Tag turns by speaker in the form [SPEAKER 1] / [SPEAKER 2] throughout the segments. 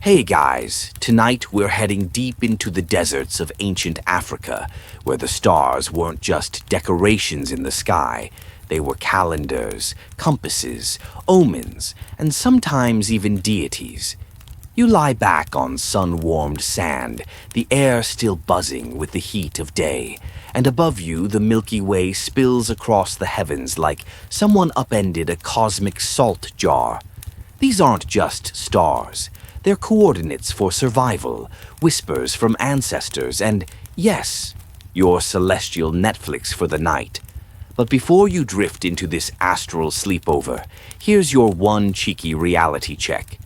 [SPEAKER 1] Hey guys, tonight we're heading deep into the deserts of ancient Africa, where the stars weren't just decorations in the sky, they were calendars, compasses, omens, and sometimes even deities. You lie back on sun-warmed sand, the air still buzzing with the heat of day, and above you the Milky Way spills across the heavens like someone upended a cosmic salt jar. These aren't just stars. They're coordinates for survival, whispers from ancestors, and, yes, your celestial Netflix for the night. But before you drift into this astral sleepover, here's your one cheeky reality check.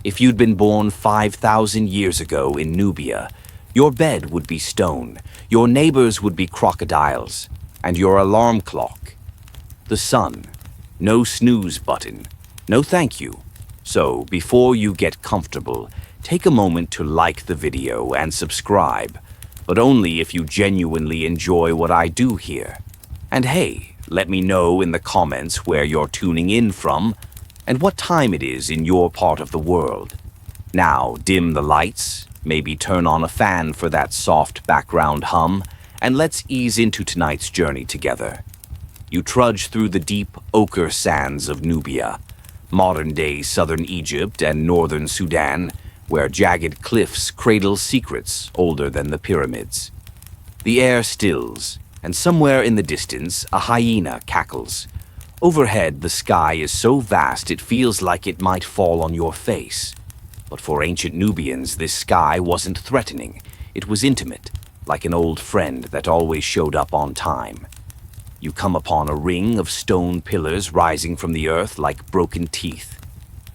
[SPEAKER 1] If you'd been born 5,000 years ago in Nubia, your bed would be stone, your neighbors would be crocodiles, and your alarm clock, the sun. No snooze button. No thank you. So, before you get comfortable, take a moment to like the video and subscribe, but only if you genuinely enjoy what I do here. And hey, let me know in the comments where you're tuning in from and what time it is in your part of the world. Now, dim the lights, maybe turn on a fan for that soft background hum, and let's ease into tonight's journey together. You trudge through the deep ochre sands of Nubia, modern-day southern Egypt and northern Sudan, where jagged cliffs cradle secrets older than the pyramids. The air stills, and somewhere in the distance a hyena cackles. Overhead, the sky is so vast it feels like it might fall on your face. But for ancient Nubians, this sky wasn't threatening. It was intimate, like an old friend that always showed up on time. You come upon a ring of stone pillars rising from the earth like broken teeth.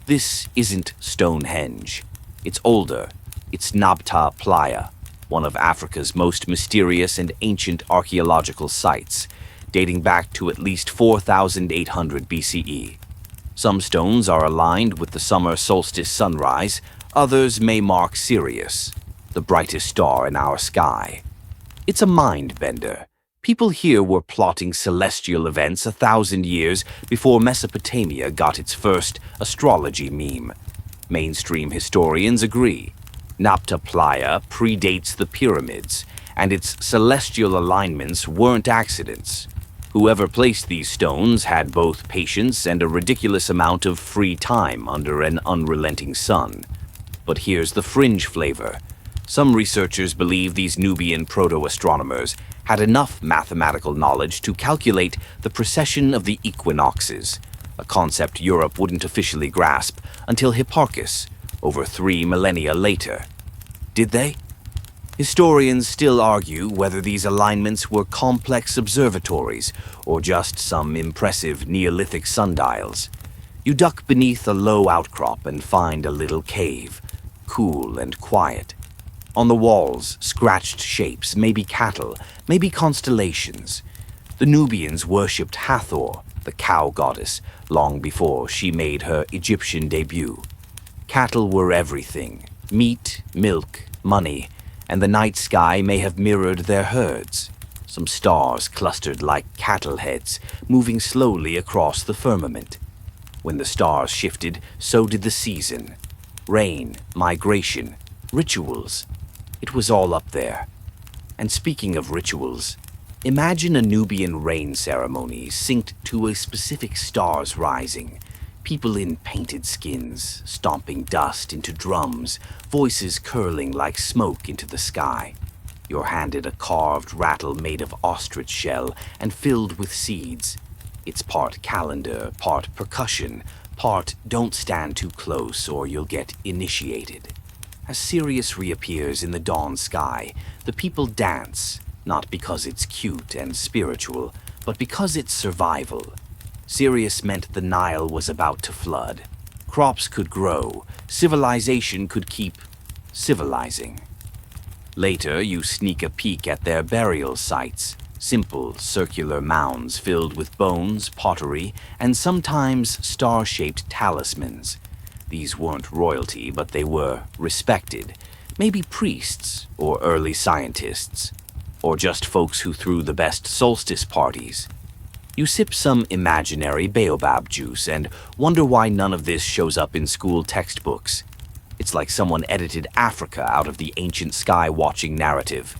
[SPEAKER 1] This isn't Stonehenge. It's older. It's Nabta Playa, one of Africa's most mysterious and ancient archaeological sites, dating back to at least 4,800 BCE. Some stones are aligned with the summer solstice sunrise, others may mark Sirius, the brightest star in our sky. It's a mind-bender. People here were plotting celestial events 1,000 years before Mesopotamia got its first astrology meme. Mainstream historians agree. Nabta Playa predates the pyramids, and its celestial alignments weren't accidents. Whoever placed these stones had both patience and a ridiculous amount of free time under an unrelenting sun. But here's the fringe flavor. Some researchers believe these Nubian proto-astronomers had enough mathematical knowledge to calculate the precession of the equinoxes, a concept Europe wouldn't officially grasp until Hipparchus, over 3 millennia later. Did they? Historians still argue whether these alignments were complex observatories or just some impressive Neolithic sundials. You duck beneath a low outcrop and find a little cave, cool and quiet. On the walls, scratched shapes, maybe cattle, maybe constellations. The Nubians worshipped Hathor, the cow goddess, long before she made her Egyptian debut. Cattle were everything: meat, milk, money, and the night sky may have mirrored their herds. Some stars clustered like cattle heads, moving slowly across the firmament. When the stars shifted, so did the season. Rain, migration, rituals. It was all up there. And speaking of rituals, imagine a Nubian rain ceremony synced to a specific star's rising. People in painted skins, stomping dust into drums, voices curling like smoke into the sky. You're handed a carved rattle made of ostrich shell and filled with seeds. It's part calendar, part percussion, part don't stand too close or you'll get initiated. As Sirius reappears in the dawn sky, the people dance, not because it's cute and spiritual, but because it's survival. Sirius meant the Nile was about to flood. Crops could grow, civilization could keep civilizing. Later, you sneak a peek at their burial sites, simple circular mounds filled with bones, pottery, and sometimes star-shaped talismans. These weren't royalty, but they were respected. Maybe priests, or early scientists, or just folks who threw the best solstice parties. You sip some imaginary baobab juice and wonder why none of this shows up in school textbooks. It's like someone edited Africa out of the ancient sky-watching narrative.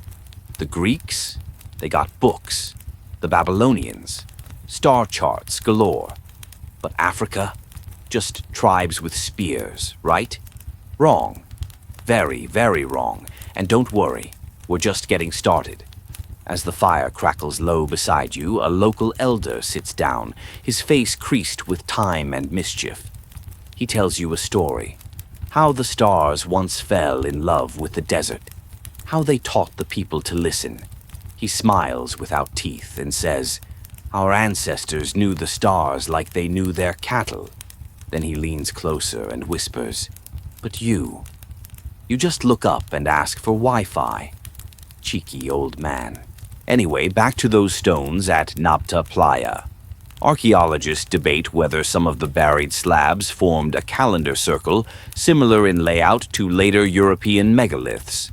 [SPEAKER 1] The Greeks, they got books. The Babylonians, star charts galore. But Africa? Just tribes with spears, right? Wrong. Very, very wrong. And don't worry, we're just getting started. As the fire crackles low beside you, a local elder sits down, his face creased with time and mischief. He tells you a story. How the stars once fell in love with the desert. How they taught the people to listen. He smiles without teeth and says, "Our ancestors knew the stars like they knew their cattle." Then he leans closer and whispers, "But you just look up and ask for Wi-Fi." Cheeky old man. Anyway, back to those stones at Nabta Playa. Archaeologists debate whether some of the buried slabs formed a calendar circle similar in layout to later European megaliths.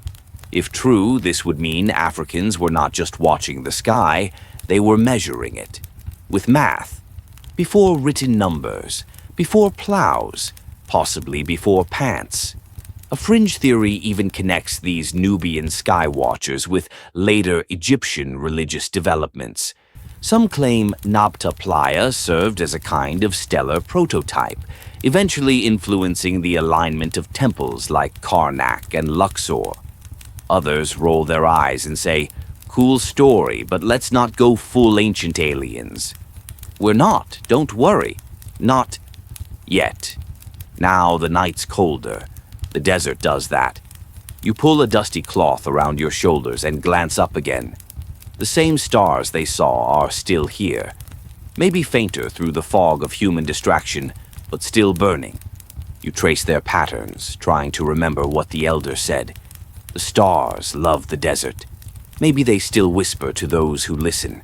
[SPEAKER 1] If true, this would mean Africans were not just watching the sky, they were measuring it. With math. Before written numbers. Before plows. Possibly before pants. A fringe theory even connects these Nubian sky watchers with later Egyptian religious developments. Some claim Nabta Playa served as a kind of stellar prototype, eventually influencing the alignment of temples like Karnak and Luxor. Others roll their eyes and say, "Cool story, but let's not go full ancient aliens." We're not, don't worry. Not yet. Now the night's colder. The desert does that. You pull a dusty cloth around your shoulders and glance up again. The same stars they saw are still here. Maybe fainter through the fog of human distraction, but still burning. You trace their patterns, trying to remember what the elder said. The stars love the desert. Maybe they still whisper to those who listen.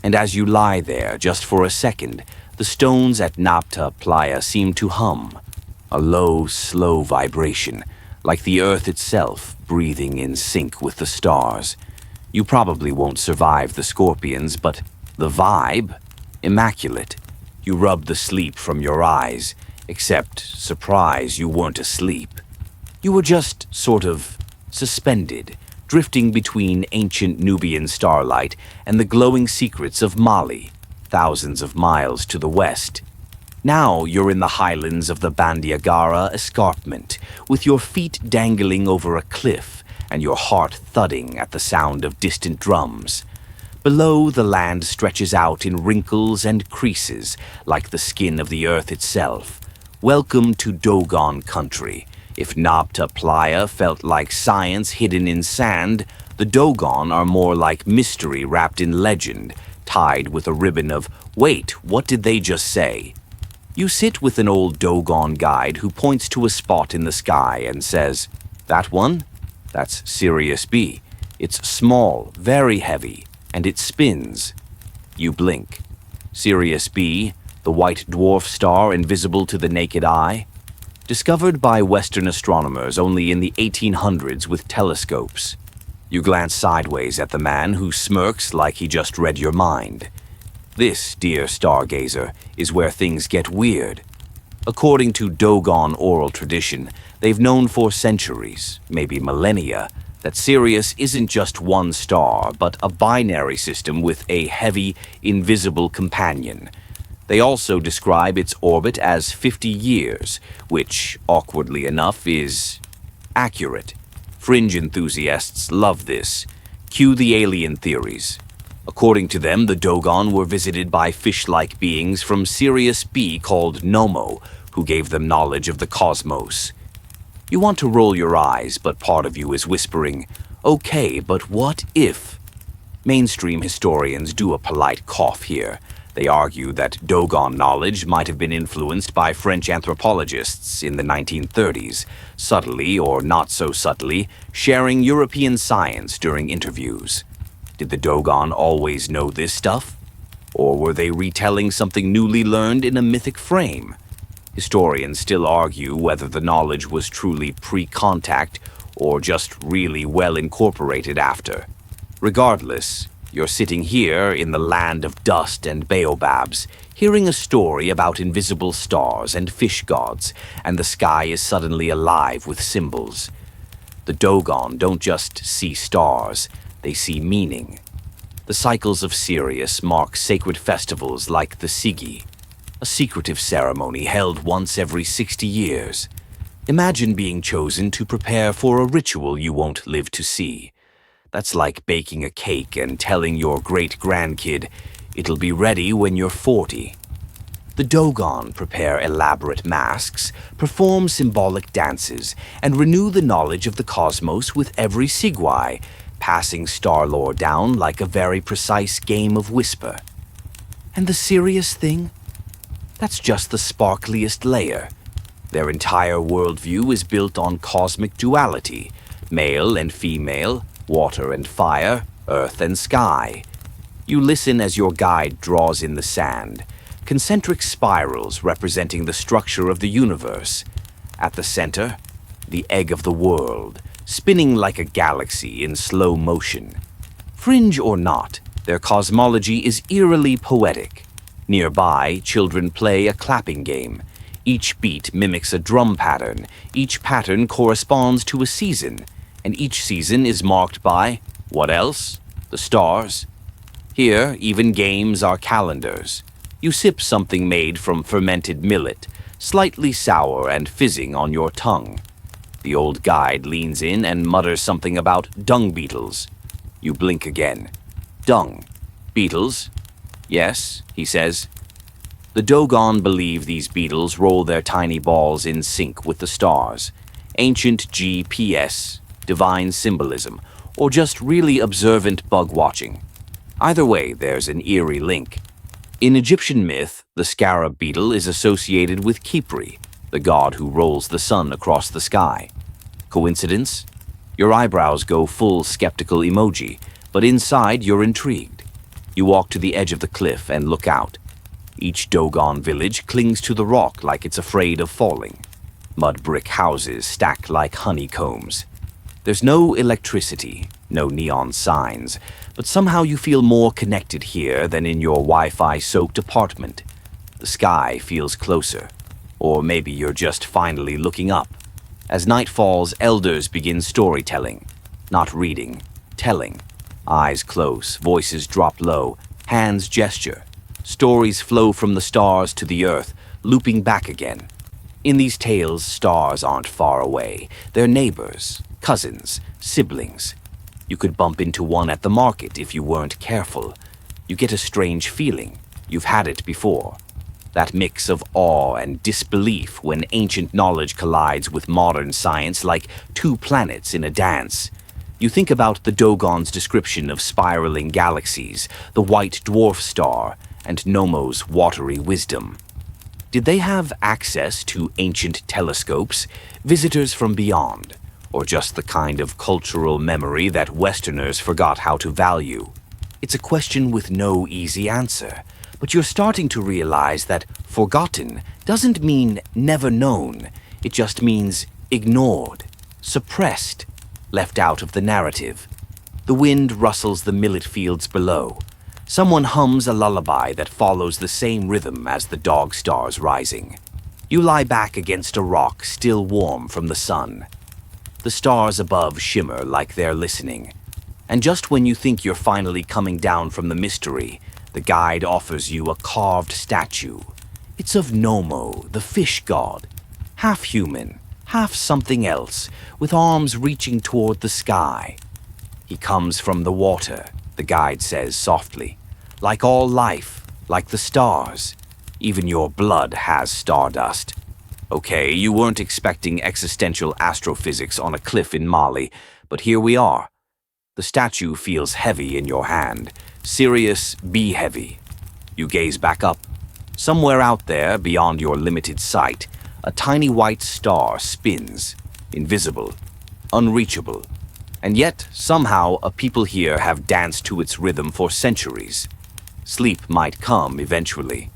[SPEAKER 1] And as you lie there just for a second, the stones at Nabta Playa seem to hum. A low, slow vibration, like the earth itself breathing in sync with the stars. You probably won't survive the scorpions, but the vibe? Immaculate. You rub the sleep from your eyes, except, surprise, you weren't asleep. You were just sort of suspended, drifting between ancient Nubian starlight and the glowing secrets of Mali, thousands of miles to the west. Now you're in the highlands of the Bandiagara escarpment, with your feet dangling over a cliff and your heart thudding at the sound of distant drums. Below, the land stretches out in wrinkles and creases, like the skin of the earth itself. Welcome to Dogon country. If Nabta Playa felt like science hidden in sand, the Dogon are more like mystery wrapped in legend, tied with a ribbon of, "Wait, what did they just say?" You sit with an old Dogon guide who points to a spot in the sky and says, "That one? That's Sirius B. It's small, very heavy, and it spins." You blink. Sirius B, the white dwarf star invisible to the naked eye, discovered by Western astronomers only in the 1800s with telescopes. You glance sideways at the man who smirks like he just read your mind. This, dear stargazer, is where things get weird. According to Dogon oral tradition, they've known for centuries, maybe millennia, that Sirius isn't just one star, but a binary system with a heavy, invisible companion. They also describe its orbit as 50 years, which, awkwardly enough, is accurate. Fringe enthusiasts love this. Cue the alien theories. According to them, the Dogon were visited by fish-like beings from Sirius B called Nomo, who gave them knowledge of the cosmos. You want to roll your eyes, but part of you is whispering, "Okay, but what if?" Mainstream historians do a polite cough here. They argue that Dogon knowledge might have been influenced by French anthropologists in the 1930s, subtly or not so subtly, sharing European science during interviews. Did the Dogon always know this stuff? Or were they retelling something newly learned in a mythic frame? Historians still argue whether the knowledge was truly pre-contact or just really well incorporated after. Regardless, You're sitting here in the land of dust and baobabs, hearing a story about invisible stars and fish gods, and the sky is suddenly alive with symbols. The Dogon don't just see stars, they see meaning. The cycles of Sirius mark sacred festivals like the Sigi, a secretive ceremony held once every 60 years. Imagine being chosen to prepare for a ritual you won't live to see. That's like baking a cake and telling your great-grandkid, it'll be ready when you're 40. The Dogon prepare elaborate masks, perform symbolic dances, and renew the knowledge of the cosmos with every Sigwai, passing star lore down like a very precise game of whisper. And the serious thing? That's just the sparkliest layer. Their entire worldview is built on cosmic duality, male and female, water and fire, earth and sky. You listen as your guide draws in the sand, concentric spirals representing the structure of the universe. At the center, the egg of the world, spinning like a galaxy in slow motion. Fringe or not, their cosmology is eerily poetic. Nearby, children play a clapping game. Each beat mimics a drum pattern, each pattern corresponds to a season, and each season is marked by, what else? The stars. Here, even games are calendars. You sip something made from fermented millet, slightly sour and fizzing on your tongue. The old guide leans in and mutters something about dung beetles. You blink again. Dung. Beetles? Yes, he says. The Dogon believe these beetles roll their tiny balls in sync with the stars. Ancient GPS, divine symbolism, or just really observant bug watching. Either way, there's an eerie link. In Egyptian myth, the scarab beetle is associated with Khepri, the god who rolls the sun across the sky. Coincidence? Your eyebrows go full skeptical emoji, but inside you're intrigued. You walk to the edge of the cliff and look out. Each Dogon village clings to the rock like it's afraid of falling. Mud brick houses stack like honeycombs. There's no electricity, no neon signs, but somehow you feel more connected here than in your Wi-Fi-soaked apartment. The sky feels closer. Or maybe you're just finally looking up. As night falls, elders begin storytelling. Not reading, telling. Eyes close, voices drop low, hands gesture. Stories flow from the stars to the earth, looping back again. In these tales, stars aren't far away. They're neighbors, cousins, siblings. You could bump into one at the market if you weren't careful. You get a strange feeling. You've had it before. That mix of awe and disbelief when ancient knowledge collides with modern science like two planets in a dance. You think about the Dogon's description of spiraling galaxies, the white dwarf star, and Nomo's watery wisdom. Did they have access to ancient telescopes, visitors from beyond, or just the kind of cultural memory that Westerners forgot how to value? It's a question with no easy answer, but you're starting to realize that forgotten doesn't mean never known. It just means ignored, suppressed, left out of the narrative. The wind rustles the millet fields below. Someone hums a lullaby that follows the same rhythm as the dog stars rising. You lie back against a rock, still warm from the sun. The stars above shimmer like they're listening. And just when you think you're finally coming down from the mystery, the guide offers you a carved statue. It's of Nomo, the fish god. Half human, half something else, with arms reaching toward the sky. He comes from the water, the guide says softly. Like all life, like the stars. Even your blood has stardust. Okay, you weren't expecting existential astrophysics on a cliff in Mali, but here we are. The statue feels heavy in your hand. Serious, be heavy. You gaze back up. Somewhere out there, beyond your limited sight, a tiny white star spins, invisible, unreachable. And yet, somehow, a people here have danced to its rhythm for centuries. Sleep might come eventually,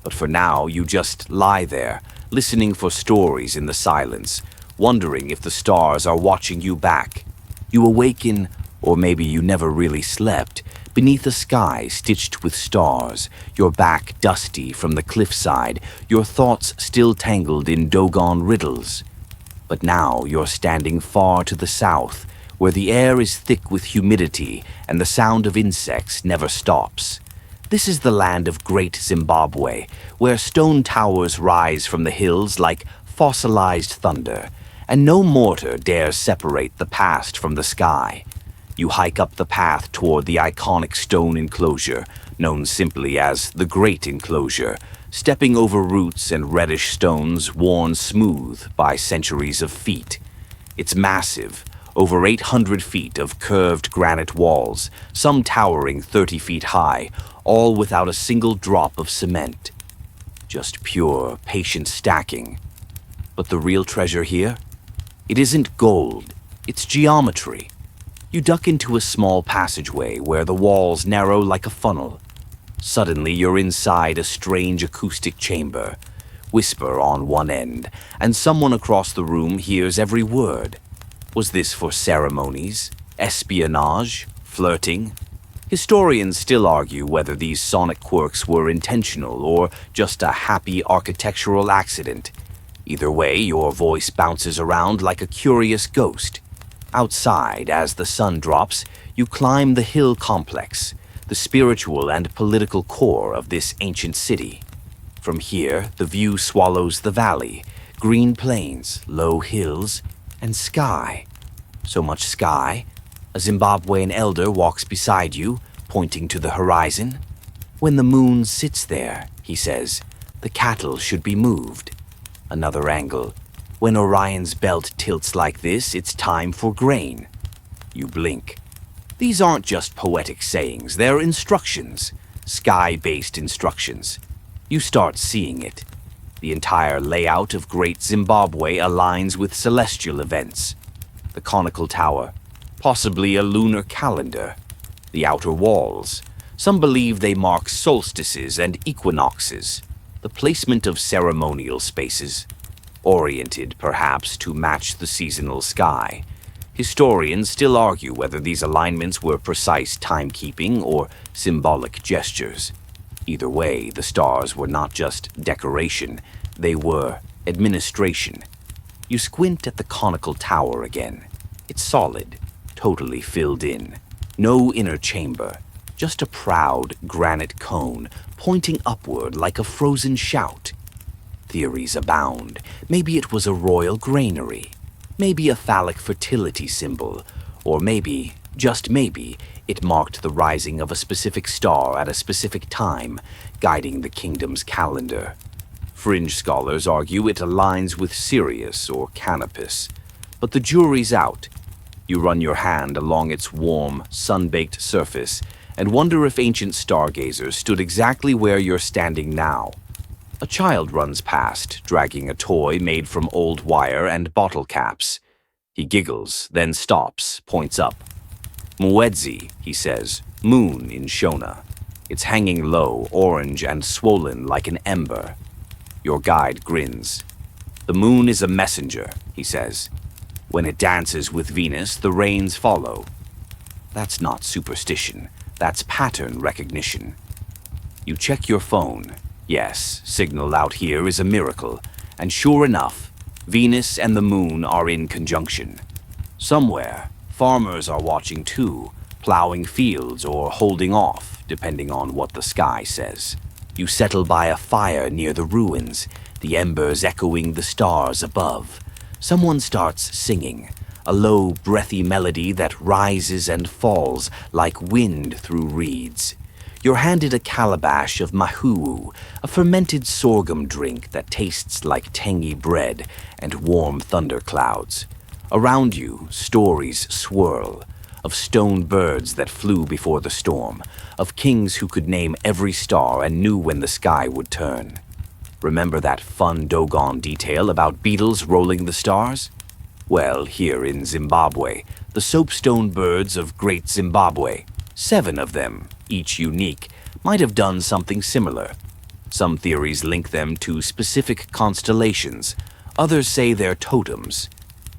[SPEAKER 1] but for now you just lie there, listening for stories in the silence, wondering if the stars are watching you back. You awaken, or maybe you never really slept, beneath a sky stitched with stars, your back dusty from the cliffside, your thoughts still tangled in Dogon riddles. But now you're standing far to the south, where the air is thick with humidity and the sound of insects never stops. This is the land of Great Zimbabwe, where stone towers rise from the hills like fossilized thunder, and no mortar dares separate the past from the sky. You hike up the path toward the iconic stone enclosure, known simply as the Great Enclosure, stepping over roots and reddish stones worn smooth by centuries of feet. It's massive, over 800 feet of curved granite walls, some towering 30 feet high, all without a single drop of cement. Just pure, patient stacking. But the real treasure here? It isn't gold, it's geometry. You duck into a small passageway where the walls narrow like a funnel. Suddenly you're inside a strange acoustic chamber. Whisper on one end, and someone across the room hears every word. Was this for ceremonies, espionage, flirting? Historians still argue whether these sonic quirks were intentional or just a happy architectural accident. Either way, your voice bounces around like a curious ghost. Outside, as the sun drops, you climb the hill complex, the spiritual and political core of this ancient city. From here, the view swallows the valley, green plains, low hills, and sky. So much sky, a Zimbabwean elder walks beside you, pointing to the horizon. When the moon sits there, he says, the cattle should be moved. Another angle. When Orion's belt tilts like this, it's time for grain. You blink. These aren't just poetic sayings, they're instructions, sky-based instructions. You start seeing it. The entire layout of Great Zimbabwe aligns with celestial events. The conical tower, possibly a lunar calendar. The outer walls. Some believe they mark solstices and equinoxes. The placement of ceremonial spaces, oriented perhaps to match the seasonal sky. Historians still argue whether these alignments were precise timekeeping or symbolic gestures. Either way, the stars were not just decoration, they were administration. You squint at the conical tower again. It's solid, totally filled in. No inner chamber, just a proud granite cone pointing upward like a frozen shout. Theories abound. Maybe it was a royal granary. Maybe a phallic fertility symbol. Or maybe, just maybe, it marked the rising of a specific star at a specific time, guiding the kingdom's calendar. Fringe scholars argue it aligns with Sirius or Canopus. But the jury's out. You run your hand along its warm, sun-baked surface and wonder if ancient stargazers stood exactly where you're standing now. A child runs past, dragging a toy made from old wire and bottle caps. He giggles, then stops, points up. Mwedzi, he says, moon in Shona. It's hanging low, orange and swollen like an ember. Your guide grins. The moon is a messenger, he says. When it dances with Venus, the rains follow. That's not superstition. That's pattern recognition. You check your phone. Yes, signal out here is a miracle. And sure enough, Venus and the moon are in conjunction. Somewhere, farmers are watching too, plowing fields or holding off, depending on what the sky says. You settle by a fire near the ruins, the embers echoing the stars above. Someone starts singing, a low, breathy melody that rises and falls like wind through reeds. You're handed a calabash of mahuu, a fermented sorghum drink that tastes like tangy bread and warm thunderclouds. Around you, stories swirl, of stone birds that flew before the storm, of kings who could name every star and knew when the sky would turn. Remember that fun Dogon detail about beetles rolling the stars? Well, here in Zimbabwe, the soapstone birds of Great Zimbabwe, 7 of them, each unique, might have done something similar. Some theories link them to specific constellations. Others say they're totems.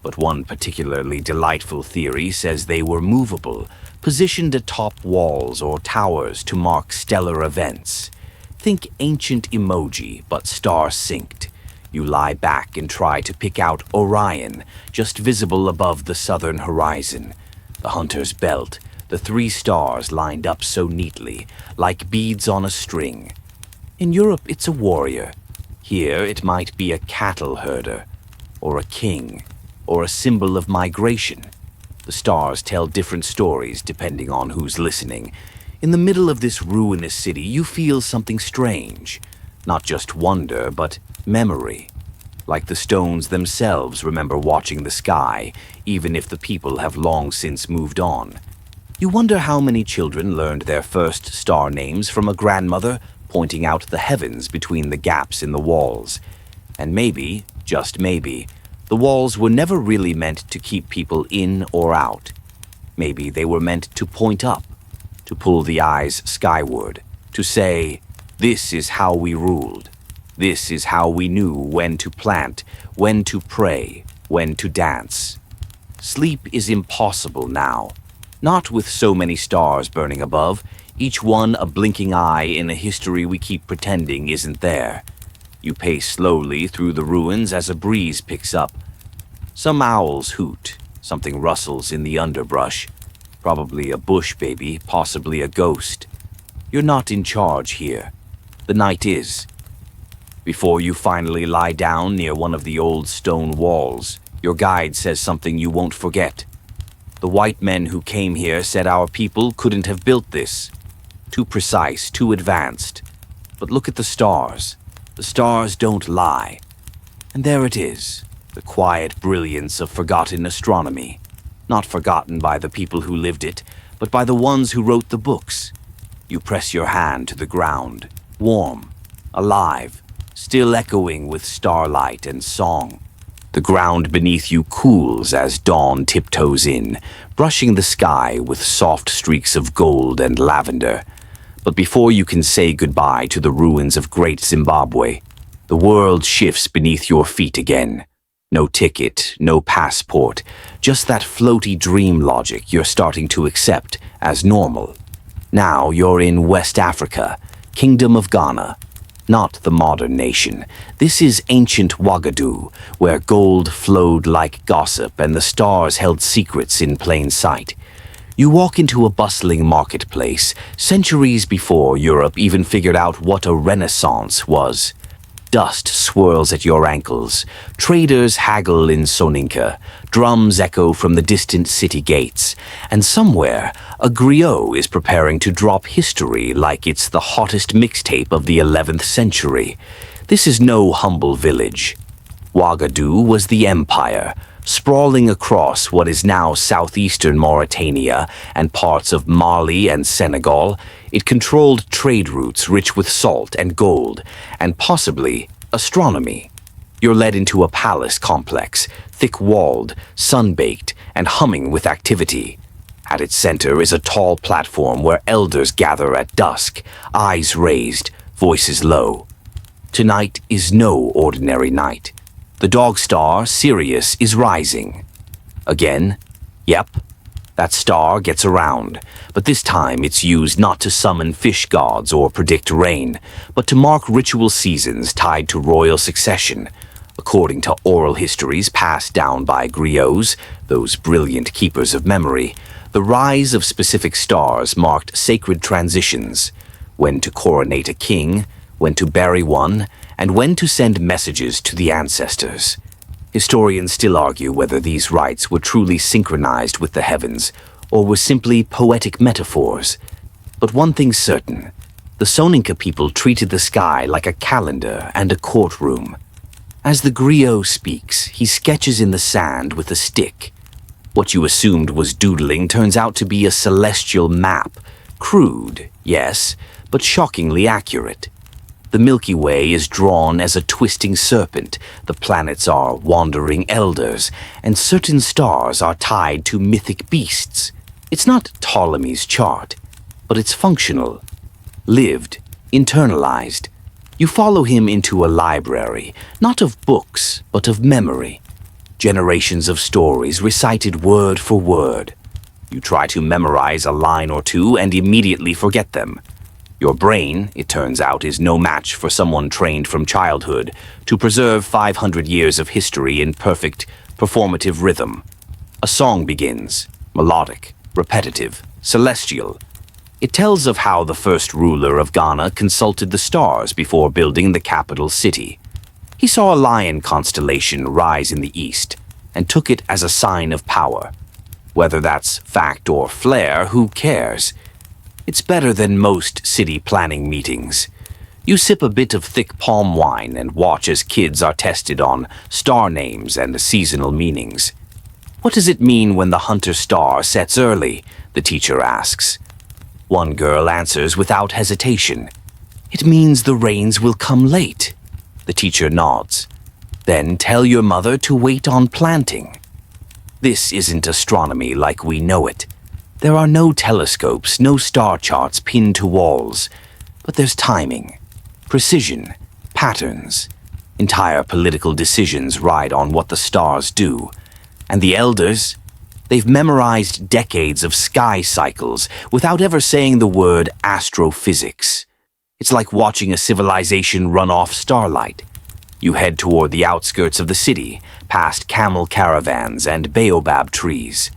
[SPEAKER 1] But one particularly delightful theory says they were movable, positioned atop walls or towers to mark stellar events. Think ancient emoji, but star-synced. You lie back and try to pick out Orion, just visible above the southern horizon. The hunter's belt, the three stars lined up so neatly, like beads on a string. In Europe, it's a warrior. Here, it might be a cattle herder, or a king, or a symbol of migration. The stars tell different stories depending on who's listening. In the middle of this ruinous city, you feel something strange. Not just wonder, but memory. Like the stones themselves remember watching the sky, even if the people have long since moved on. You wonder how many children learned their first star names from a grandmother pointing out the heavens between the gaps in the walls. And maybe, just maybe, the walls were never really meant to keep people in or out. Maybe they were meant to point up, to pull the eyes skyward, to say, "This is how we ruled. This is how we knew when to plant, when to pray, when to dance." Sleep is impossible now. Not with so many stars burning above, each one a blinking eye in a history we keep pretending isn't there. You pace slowly through the ruins as a breeze picks up. Some owls hoot, something rustles in the underbrush. Probably a bush baby, possibly a ghost. You're not in charge here. The night is. Before you finally lie down near one of the old stone walls, your guide says something you won't forget. The white men who came here said our people couldn't have built this. Too precise, too advanced. But look at the stars. The stars don't lie. And there it is, the quiet brilliance of forgotten astronomy. Not forgotten by the people who lived it, but by the ones who wrote the books. You press your hand to the ground, warm, alive, still echoing with starlight and song. The ground beneath you cools as dawn tiptoes in, brushing the sky with soft streaks of gold and lavender. But before you can say goodbye to the ruins of Great Zimbabwe, the world shifts beneath your feet again. No ticket, no passport, just that floaty dream logic you're starting to accept as normal. Now you're in West Africa, Kingdom of Ghana. Not the modern nation. This is ancient Ouagadougou, where gold flowed like gossip and the stars held secrets in plain sight. You walk into a bustling marketplace, centuries before Europe even figured out what a renaissance was. Dust swirls at your ankles. Traders haggle in Soninka. Drums echo from the distant city gates. And somewhere, a griot is preparing to drop history like it's the hottest mixtape of the 11th century. This is no humble village. Ouagadougou was the empire, sprawling across what is now southeastern Mauritania and parts of Mali and Senegal. It controlled trade routes rich with salt and gold, and possibly astronomy. You're led into a palace complex, thick-walled, sun-baked, and humming with activity. At its center is a tall platform where elders gather at dusk, eyes raised, voices low. Tonight is no ordinary night. The dog star, Sirius, is rising. Again? Yep. That star gets around, but this time it's used not to summon fish gods or predict rain, but to mark ritual seasons tied to royal succession. According to oral histories passed down by griots, those brilliant keepers of memory, the rise of specific stars marked sacred transitions, when to coronate a king, when to bury one, and when to send messages to the ancestors. Historians still argue whether these rites were truly synchronized with the heavens or were simply poetic metaphors. But one thing's certain, the Soninka people treated the sky like a calendar and a courtroom. As the griot speaks, he sketches in the sand with a stick. What you assumed was doodling turns out to be a celestial map. Crude, yes, but shockingly accurate. The Milky Way is drawn as a twisting serpent, the planets are wandering elders, and certain stars are tied to mythic beasts. It's not Ptolemy's chart, but it's functional, lived, internalized. You follow him into a library, not of books, but of memory. Generations of stories recited word for word. You try to memorize a line or two and immediately forget them. Your brain, it turns out, is no match for someone trained from childhood to preserve 500 years of history in perfect, performative rhythm. A song begins, melodic, repetitive, celestial. It tells of how the first ruler of Ghana consulted the stars before building the capital city. He saw a lion constellation rise in the east and took it as a sign of power. Whether that's fact or flair, who cares? It's better than most city planning meetings. You sip a bit of thick palm wine and watch as kids are tested on star names and seasonal meanings. What does it mean when the hunter star sets early? The teacher asks. One girl answers without hesitation. It means the rains will come late. The teacher nods. Then tell your mother to wait on planting. This isn't astronomy like we know it. There are no telescopes, no star charts pinned to walls. But there's timing, precision, patterns. Entire political decisions ride on what the stars do. And the elders, they've memorized decades of sky cycles without ever saying the word astrophysics. It's like watching a civilization run off starlight. You head toward the outskirts of the city, past camel caravans and baobab trees.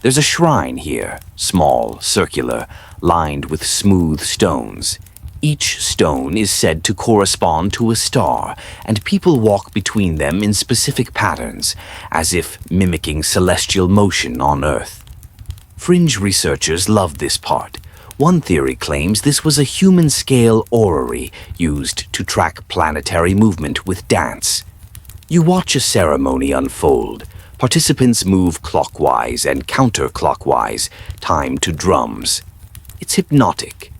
[SPEAKER 1] There's a shrine here, small, circular, lined with smooth stones. Each stone is said to correspond to a star, and people walk between them in specific patterns, as if mimicking celestial motion on Earth. Fringe researchers love this part. One theory claims this was a human-scale orrery used to track planetary movement with dance. You watch a ceremony unfold. Participants move clockwise and counterclockwise, timed to drums. It's hypnotic.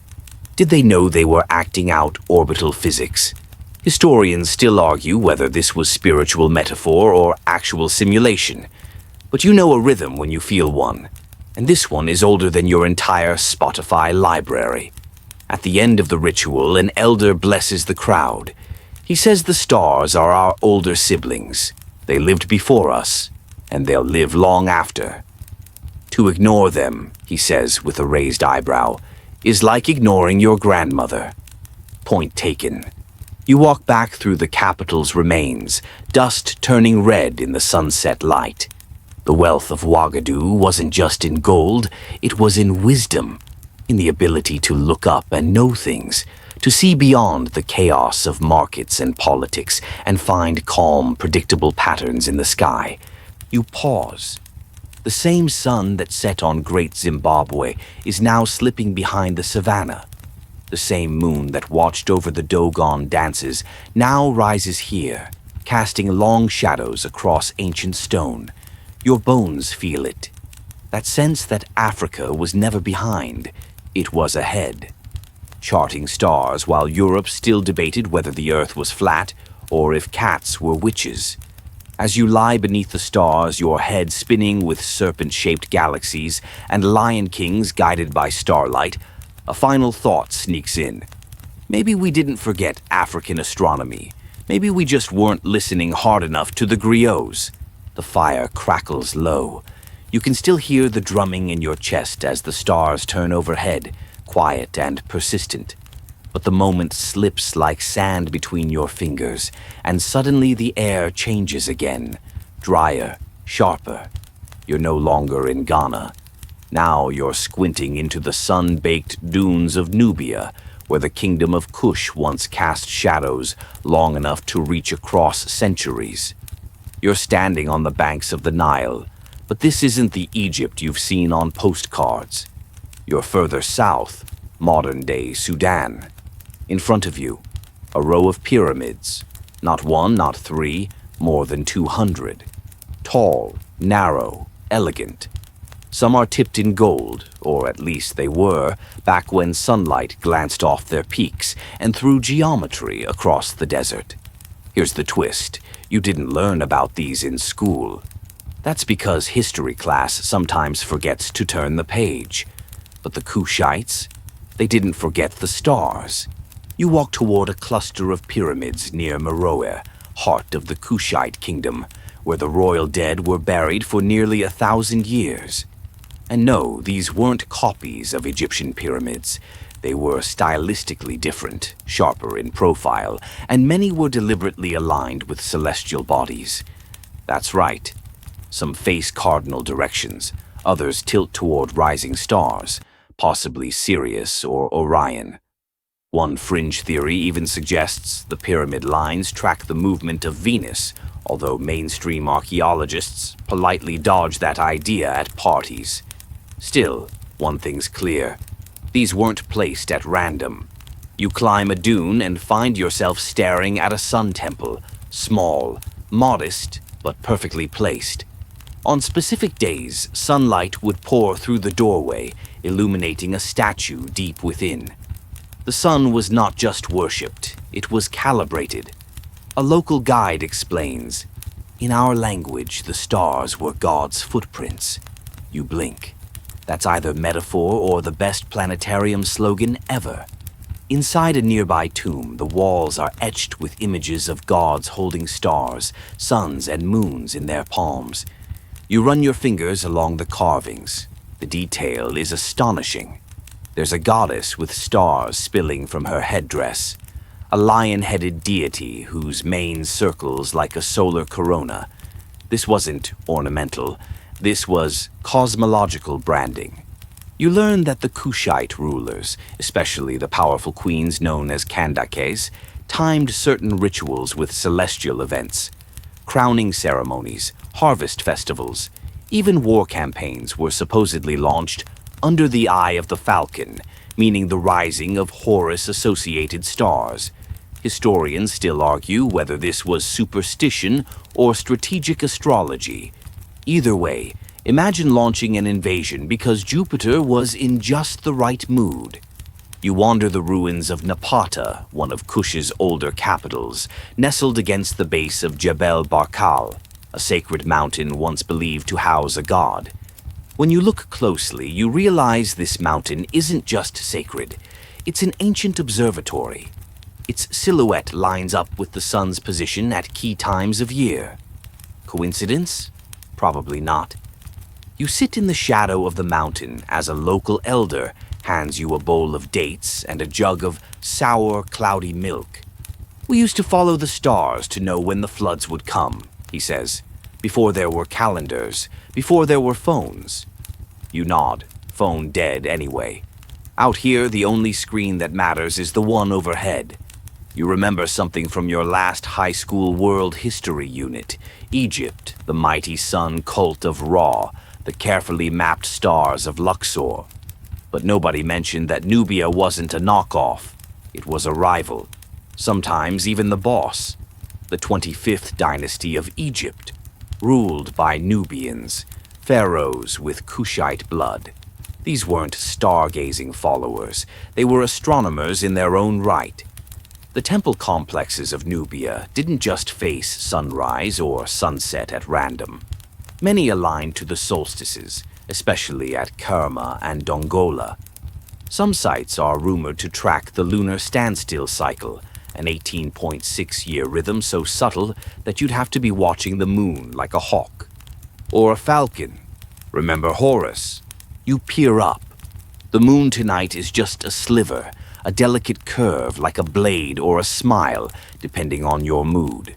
[SPEAKER 1] Did they know they were acting out orbital physics? Historians still argue whether this was spiritual metaphor or actual simulation. But you know a rhythm when you feel one. And this one is older than your entire Spotify library. At the end of the ritual, an elder blesses the crowd. He says the stars are our older siblings. They lived before us, and they'll live long after. To ignore them, he says with a raised eyebrow, is like ignoring your grandmother. Point taken. You walk back through the capital's remains, dust turning red in the sunset light. The wealth of Ouagadougou wasn't just in gold, it was in wisdom, in the ability to look up and know things, to see beyond the chaos of markets and politics and find calm, predictable patterns in the sky. You pause. The same sun that set on Great Zimbabwe is now slipping behind the savannah. The same moon that watched over the Dogon dances now rises here, casting long shadows across ancient stone. Your bones feel it. That sense that Africa was never behind, it was ahead. Charting stars while Europe still debated whether the earth was flat or if cats were witches. As you lie beneath the stars, your head spinning with serpent-shaped galaxies and lion kings guided by starlight, a final thought sneaks in. Maybe we didn't forget African astronomy. Maybe we just weren't listening hard enough to the griots. The fire crackles low. You can still hear the drumming in your chest as the stars turn overhead, quiet and persistent. But the moment slips like sand between your fingers, and suddenly the air changes again, drier, sharper. You're no longer in Ghana. Now you're squinting into the sun-baked dunes of Nubia, where the kingdom of Kush once cast shadows long enough to reach across centuries. You're standing on the banks of the Nile, but this isn't the Egypt you've seen on postcards. You're further south, modern-day Sudan. In front of you, a row of pyramids. Not one, not three, more than 200. Tall, narrow, elegant. Some are tipped in gold, or at least they were, back when sunlight glanced off their peaks and threw geometry across the desert. Here's the twist. You didn't learn about these in school. That's because history class sometimes forgets to turn the page. But the Kushites, they didn't forget the stars. You walk toward a cluster of pyramids near Meroe, heart of the Kushite kingdom, where the royal dead were buried for nearly 1,000 years. And no, these weren't copies of Egyptian pyramids. They were stylistically different, sharper in profile, and many were deliberately aligned with celestial bodies. That's right. Some face cardinal directions, others tilt toward rising stars, possibly Sirius or Orion. One fringe theory even suggests the pyramid lines track the movement of Venus, although mainstream archaeologists politely dodge that idea at parties. Still, one thing's clear. These weren't placed at random. You climb a dune and find yourself staring at a sun temple, small, modest, but perfectly placed. On specific days, sunlight would pour through the doorway, illuminating a statue deep within. The sun was not just worshipped, it was calibrated. A local guide explains, "In our language, the stars were God's footprints. You blink. That's either metaphor or the best planetarium slogan ever." Inside a nearby tomb, the walls are etched with images of gods holding stars, suns, and moons in their palms. You run your fingers along the carvings. The detail is astonishing. There's a goddess with stars spilling from her headdress, a lion-headed deity whose mane circles like a solar corona. This wasn't ornamental. This was cosmological branding. You learn that the Kushite rulers, especially the powerful queens known as Kandakes, timed certain rituals with celestial events. Crowning ceremonies, harvest festivals, even war campaigns were supposedly launched under the eye of the falcon, meaning the rising of Horus-associated stars. Historians still argue whether this was superstition or strategic astrology. Either way, imagine launching an invasion because Jupiter was in just the right mood. You wander the ruins of Napata, one of Kush's older capitals, nestled against the base of Jebel Barkal, a sacred mountain once believed to house a god. When you look closely, you realize this mountain isn't just sacred. It's an ancient observatory. Its silhouette lines up with the sun's position at key times of year. Coincidence? Probably not. You sit in the shadow of the mountain as a local elder hands you a bowl of dates and a jug of sour, cloudy milk. "We used to follow the stars to know when the floods would come," he says, "before there were calendars, before there were phones." You nod, phone dead anyway. Out here, the only screen that matters is the one overhead. You remember something from your last high school world history unit. Egypt, the mighty sun cult of Ra, the carefully mapped stars of Luxor. But nobody mentioned that Nubia wasn't a knockoff. It was a rival. Sometimes even the boss. The 25th dynasty of Egypt, ruled by Nubians, pharaohs with Kushite blood. These weren't stargazing followers. They were astronomers in their own right. The temple complexes of Nubia didn't just face sunrise or sunset at random. Many aligned to the solstices, especially at Kerma and Dongola. Some sites are rumored to track the lunar standstill cycle, an 18.6-year rhythm so subtle that you'd have to be watching the moon like a hawk. Or a falcon. Remember Horus? You peer up. The moon tonight is just a sliver, a delicate curve like a blade or a smile, depending on your mood.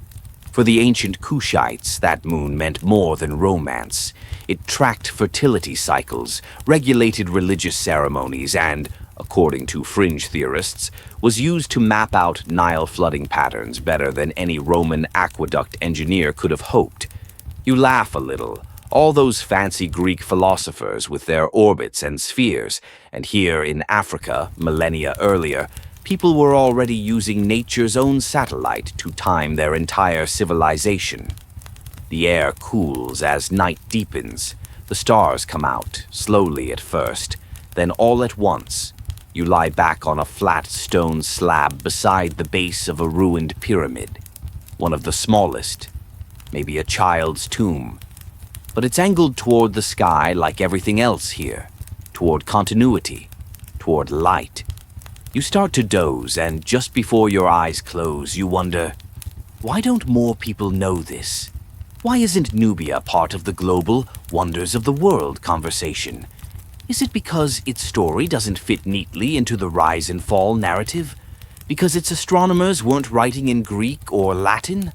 [SPEAKER 1] For the ancient Kushites, that moon meant more than romance. It tracked fertility cycles, regulated religious ceremonies, and, according to fringe theorists, was used to map out Nile flooding patterns better than any Roman aqueduct engineer could have hoped. You laugh a little. All those fancy Greek philosophers with their orbits and spheres, and here in Africa, millennia earlier, people were already using nature's own satellite to time their entire civilization. The air cools as night deepens. The stars come out, slowly at first, then all at once. You lie back on a flat stone slab beside the base of a ruined pyramid. One of the smallest, maybe a child's tomb. But it's angled toward the sky like everything else here, toward continuity, toward light. You start to doze, and just before your eyes close, you wonder, why don't more people know this? Why isn't Nubia part of the global wonders of the world conversation? Is it because its story doesn't fit neatly into the rise and fall narrative? Because its astronomers weren't writing in Greek or Latin?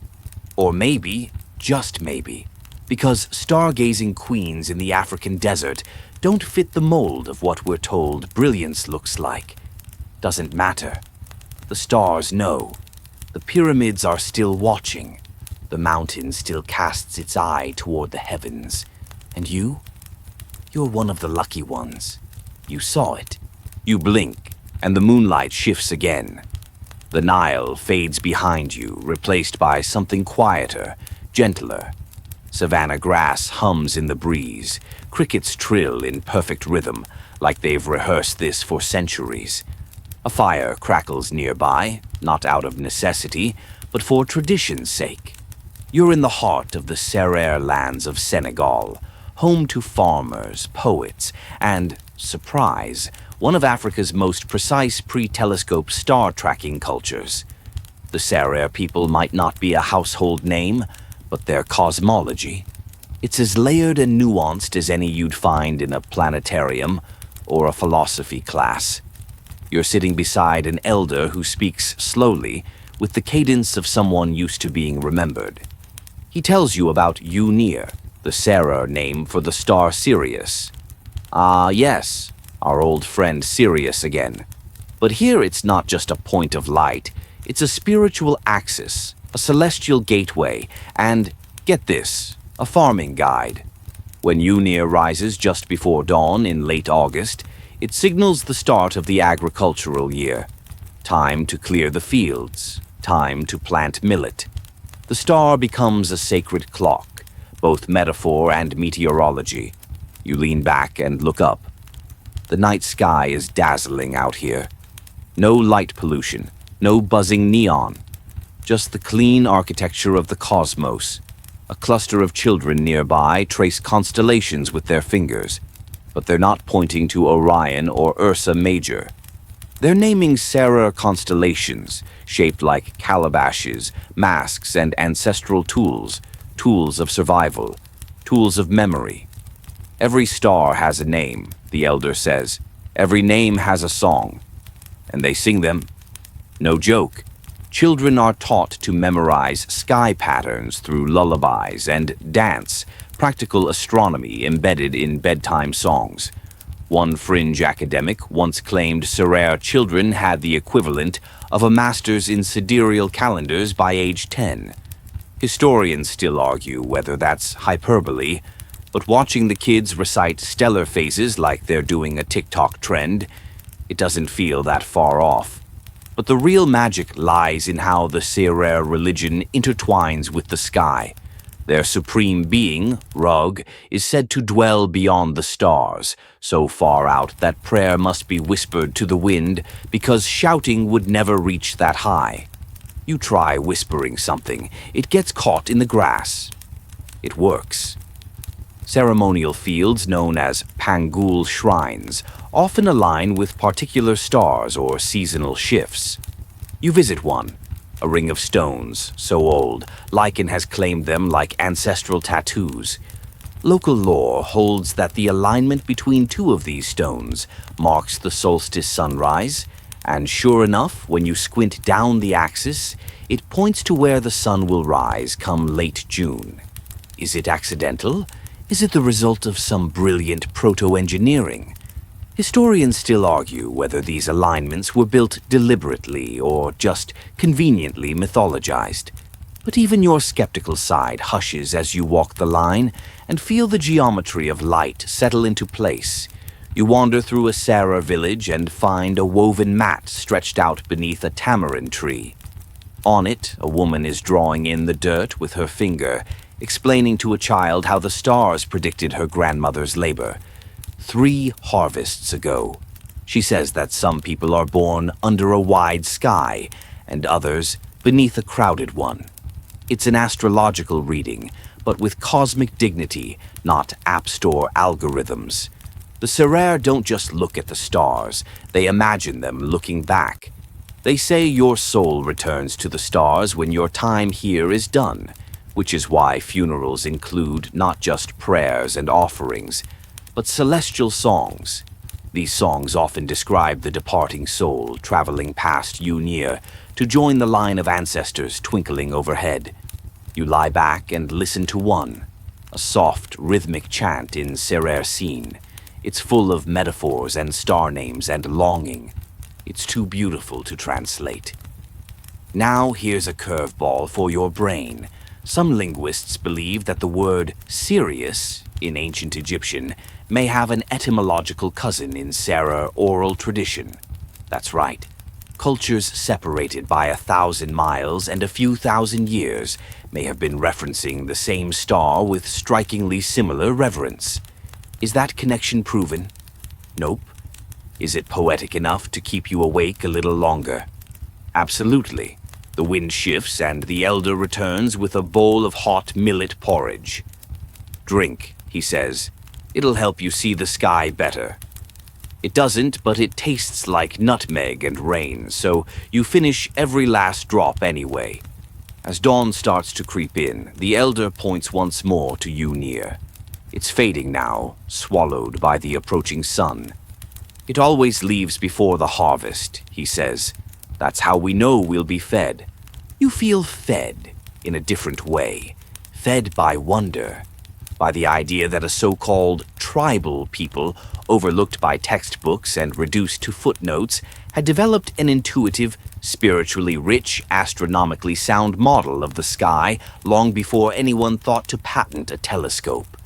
[SPEAKER 1] Or maybe, just maybe, because stargazing queens in the African desert don't fit the mold of what we're told brilliance looks like. Doesn't matter. The stars know. The pyramids are still watching. The mountain still casts its eye toward the heavens. And you? You're one of the lucky ones. You saw it. You blink, and the moonlight shifts again. The Nile fades behind you, replaced by something quieter, gentler. Savannah grass hums in the breeze. Crickets trill in perfect rhythm, like they've rehearsed this for centuries. A fire crackles nearby, not out of necessity, but for tradition's sake. You're in the heart of the Serer lands of Senegal, home to farmers, poets, and, surprise, one of Africa's most precise pre-telescope star-tracking cultures. The Serer people might not be a household name, but their cosmology. It's as layered and nuanced as any you'd find in a planetarium or a philosophy class. You're sitting beside an elder who speaks slowly, with the cadence of someone used to being remembered. He tells you about Unir, the Serer name for the star Sirius. Ah, yes, our old friend Sirius again. But here it's not just a point of light, it's a spiritual axis, a celestial gateway, and, get this, a farming guide. When Unir rises just before dawn in late August, it signals the start of the agricultural year. Time to clear the fields, time to plant millet. The star becomes a sacred clock, both metaphor and meteorology. You lean back and look up. The night sky is dazzling out here. No light pollution, no buzzing neon. Just the clean architecture of the cosmos. A cluster of children nearby trace constellations with their fingers, but they're not pointing to Orion or Ursa Major. They're naming Serer constellations, shaped like calabashes, masks, and ancestral tools, tools of survival, tools of memory. Every star has a name, the elder says. Every name has a song. And they sing them. No joke. Children are taught to memorize sky patterns through lullabies and dance, practical astronomy embedded in bedtime songs. One fringe academic once claimed Serer children had the equivalent of a master's in sidereal calendars by age 10. Historians still argue whether that's hyperbole, but watching the kids recite stellar phases like they're doing a TikTok trend, it doesn't feel that far off. But the real magic lies in how the Serer religion intertwines with the sky. Their supreme being, Rug, is said to dwell beyond the stars, so far out that prayer must be whispered to the wind because shouting would never reach that high. You try whispering something, it gets caught in the grass. It works. Ceremonial fields known as Pangul shrines often align with particular stars or seasonal shifts. You visit one, a ring of stones, so old, lichen has claimed them like ancestral tattoos. Local lore holds that the alignment between two of these stones marks the solstice sunrise, and sure enough, when you squint down the axis, it points to where the sun will rise come late June. Is it accidental? Is it the result of some brilliant proto-engineering? Historians still argue whether these alignments were built deliberately or just conveniently mythologized. But even your skeptical side hushes as you walk the line and feel the geometry of light settle into place. You wander through a Serer village and find a woven mat stretched out beneath a tamarind tree. On it, a woman is drawing in the dirt with her finger, explaining to a child how the stars predicted her grandmother's labor. 3 harvests ago. She says that some people are born under a wide sky, and others beneath a crowded one. It's an astrological reading, but with cosmic dignity, not App Store algorithms. The Serer don't just look at the stars, they imagine them looking back. They say your soul returns to the stars when your time here is done. which is why funerals include not just prayers and offerings, but celestial songs. These songs often describe the departing soul traveling past Unir to join the line of ancestors twinkling overhead. You lie back and listen to one, a soft, rhythmic chant in Serer Scene. It's full of metaphors and star names and longing. It's too beautiful to translate. Now here's a curveball for your brain. Some linguists believe that the word Sirius, in ancient Egyptian, may have an etymological cousin in Serer oral tradition. That's right. Cultures separated by 1,000 miles and a few thousand years may have been referencing the same star with strikingly similar reverence. Is that connection proven? Nope. Is it poetic enough to keep you awake a little longer? Absolutely. The wind shifts and the elder returns with a bowl of hot millet porridge. Drink, he says. It'll help you see the sky better. It doesn't, but it tastes like nutmeg and rain, so you finish every last drop anyway. As dawn starts to creep in, the elder points once more to Unir. It's fading now, swallowed by the approaching sun. It always leaves before the harvest, he says. That's how we know we'll be fed. You feel fed in a different way, fed by wonder, by the idea that a so-called tribal people, overlooked by textbooks and reduced to footnotes, had developed an intuitive, spiritually rich, astronomically sound model of the sky long before anyone thought to patent a telescope.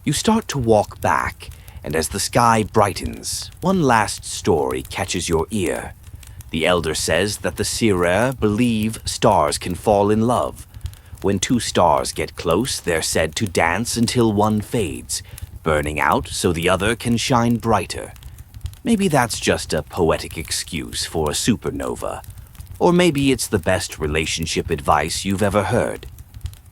[SPEAKER 1] You start to walk back, and as the sky brightens, one last story catches your ear. The elder says that the Serer believe stars can fall in love. When two stars get close, they're said to dance until one fades, burning out so the other can shine brighter. Maybe that's just a poetic excuse for a supernova. Or maybe it's the best relationship advice you've ever heard.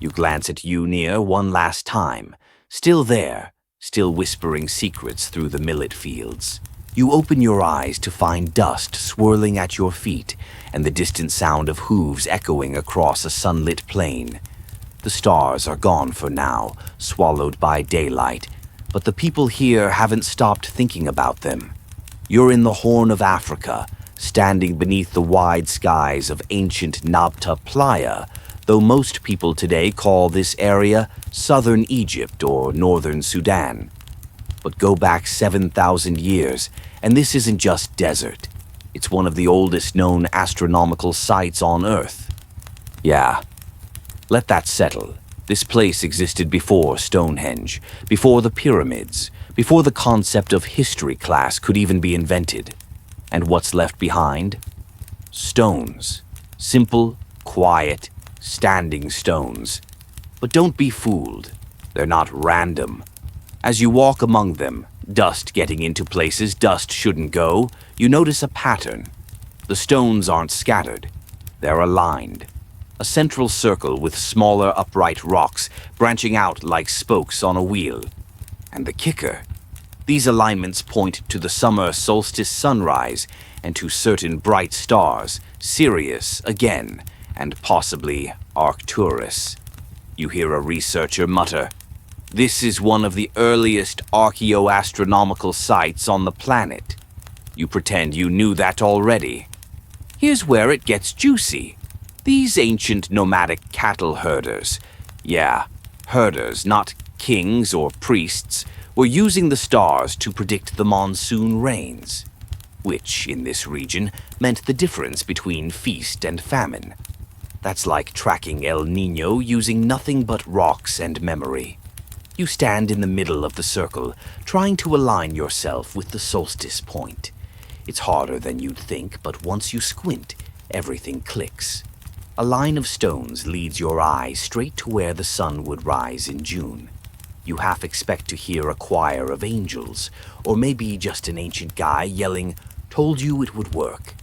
[SPEAKER 1] You glance at Unir one last time, still there, still whispering secrets through the millet fields. You open your eyes to find dust swirling at your feet and the distant sound of hooves echoing across a sunlit plain. The stars are gone for now, swallowed by daylight, but the people here haven't stopped thinking about them. You're in the Horn of Africa, standing beneath the wide skies of ancient Nabta Playa, though most people today call this area southern Egypt or northern Sudan. But go back 7,000 years, and this isn't just desert. It's one of the oldest known astronomical sites on Earth. Yeah, let that settle. This place existed before Stonehenge, before the pyramids, before the concept of history class could even be invented. And what's left behind? Stones. Simple, quiet, standing stones. But don't be fooled. They're not random. As you walk among them, dust getting into places dust shouldn't go, you notice a pattern. The stones aren't scattered. They're aligned. A central circle with smaller upright rocks branching out like spokes on a wheel. And the kicker? These alignments point to the summer solstice sunrise and to certain bright stars, Sirius again, and possibly Arcturus. You hear a researcher mutter, "This is one of the earliest archaeoastronomical sites on the planet." You pretend you knew that already. Here's where it gets juicy. These ancient nomadic cattle herders, yeah, herders, not kings or priests, were using the stars to predict the monsoon rains, which, in this region, meant the difference between feast and famine. That's like tracking El Niño using nothing but rocks and memory. You stand in the middle of the circle, trying to align yourself with the solstice point. It's harder than you'd think, but once you squint, everything clicks. A line of stones leads your eye straight to where the sun would rise in June. You half expect to hear a choir of angels, or maybe just an ancient guy yelling, "Told you it would work."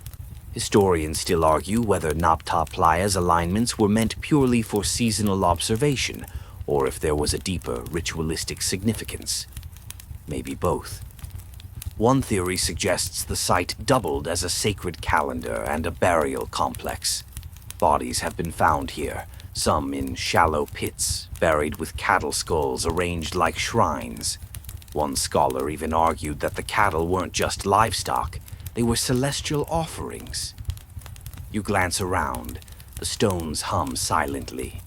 [SPEAKER 1] Historians still argue whether Nabta Playa's alignments were meant purely for seasonal observation, or if there was a deeper ritualistic significance. Maybe both. One theory suggests the site doubled as a sacred calendar and a burial complex. Bodies have been found here, some in shallow pits buried with cattle skulls arranged like shrines. One scholar even argued that the cattle weren't just livestock, they were celestial offerings. You glance around, the stones hum silently.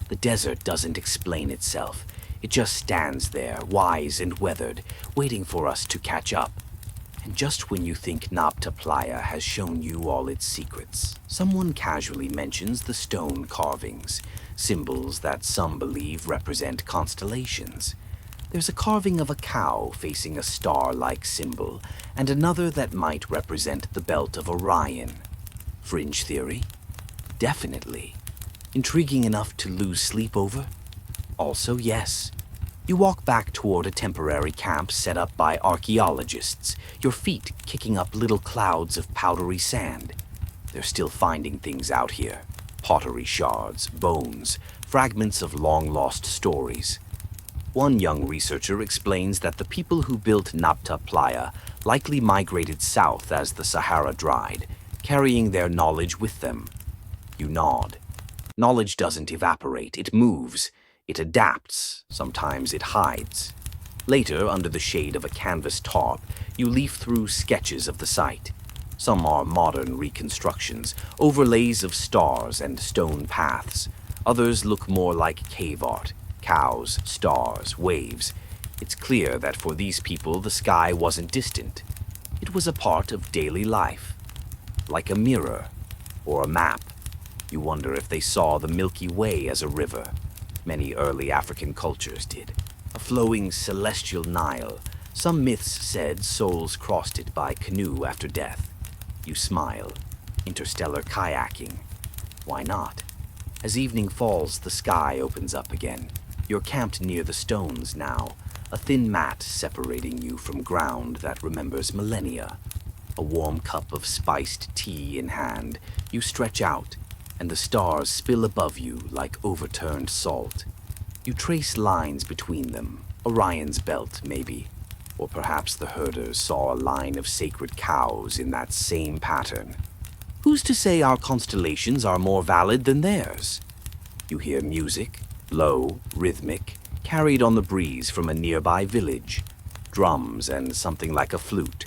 [SPEAKER 1] The desert doesn't explain itself. It just stands there, wise and weathered, waiting for us to catch up. And just when you think Nabta Playa has shown you all its secrets, someone casually mentions the stone carvings, symbols that some believe represent constellations. There's a carving of a cow facing a star-like symbol, and another that might represent the belt of Orion. Fringe theory? Definitely. Intriguing enough to lose sleep over? Also, yes. You walk back toward a temporary camp set up by archaeologists, your feet kicking up little clouds of powdery sand. They're still finding things out here. Pottery shards, bones, fragments of long-lost stories. One young researcher explains that the people who built Nabta Playa likely migrated south as the Sahara dried, carrying their knowledge with them. You nod. Knowledge doesn't evaporate, it moves. It adapts, sometimes it hides. Later, under the shade of a canvas tarp, you leaf through sketches of the site. Some are modern reconstructions, overlays of stars and stone paths. Others look more like cave art, cows, stars, waves. It's clear that for these people the sky wasn't distant. It was a part of daily life, like a mirror or a map. You wonder if they saw the Milky Way as a river. Many early African cultures did. A flowing celestial Nile. Some myths said souls crossed it by canoe after death. You smile. Interstellar kayaking. Why not? As evening falls, the sky opens up again. You're camped near the stones now, a thin mat separating you from ground that remembers millennia. A warm cup of spiced tea in hand, you stretch out, and the stars spill above you like overturned salt. You trace lines between them, Orion's belt maybe, or perhaps the herders saw a line of sacred cows in that same pattern. Who's to say our constellations are more valid than theirs? You hear music, low, rhythmic, carried on the breeze from a nearby village. Drums and something like a flute,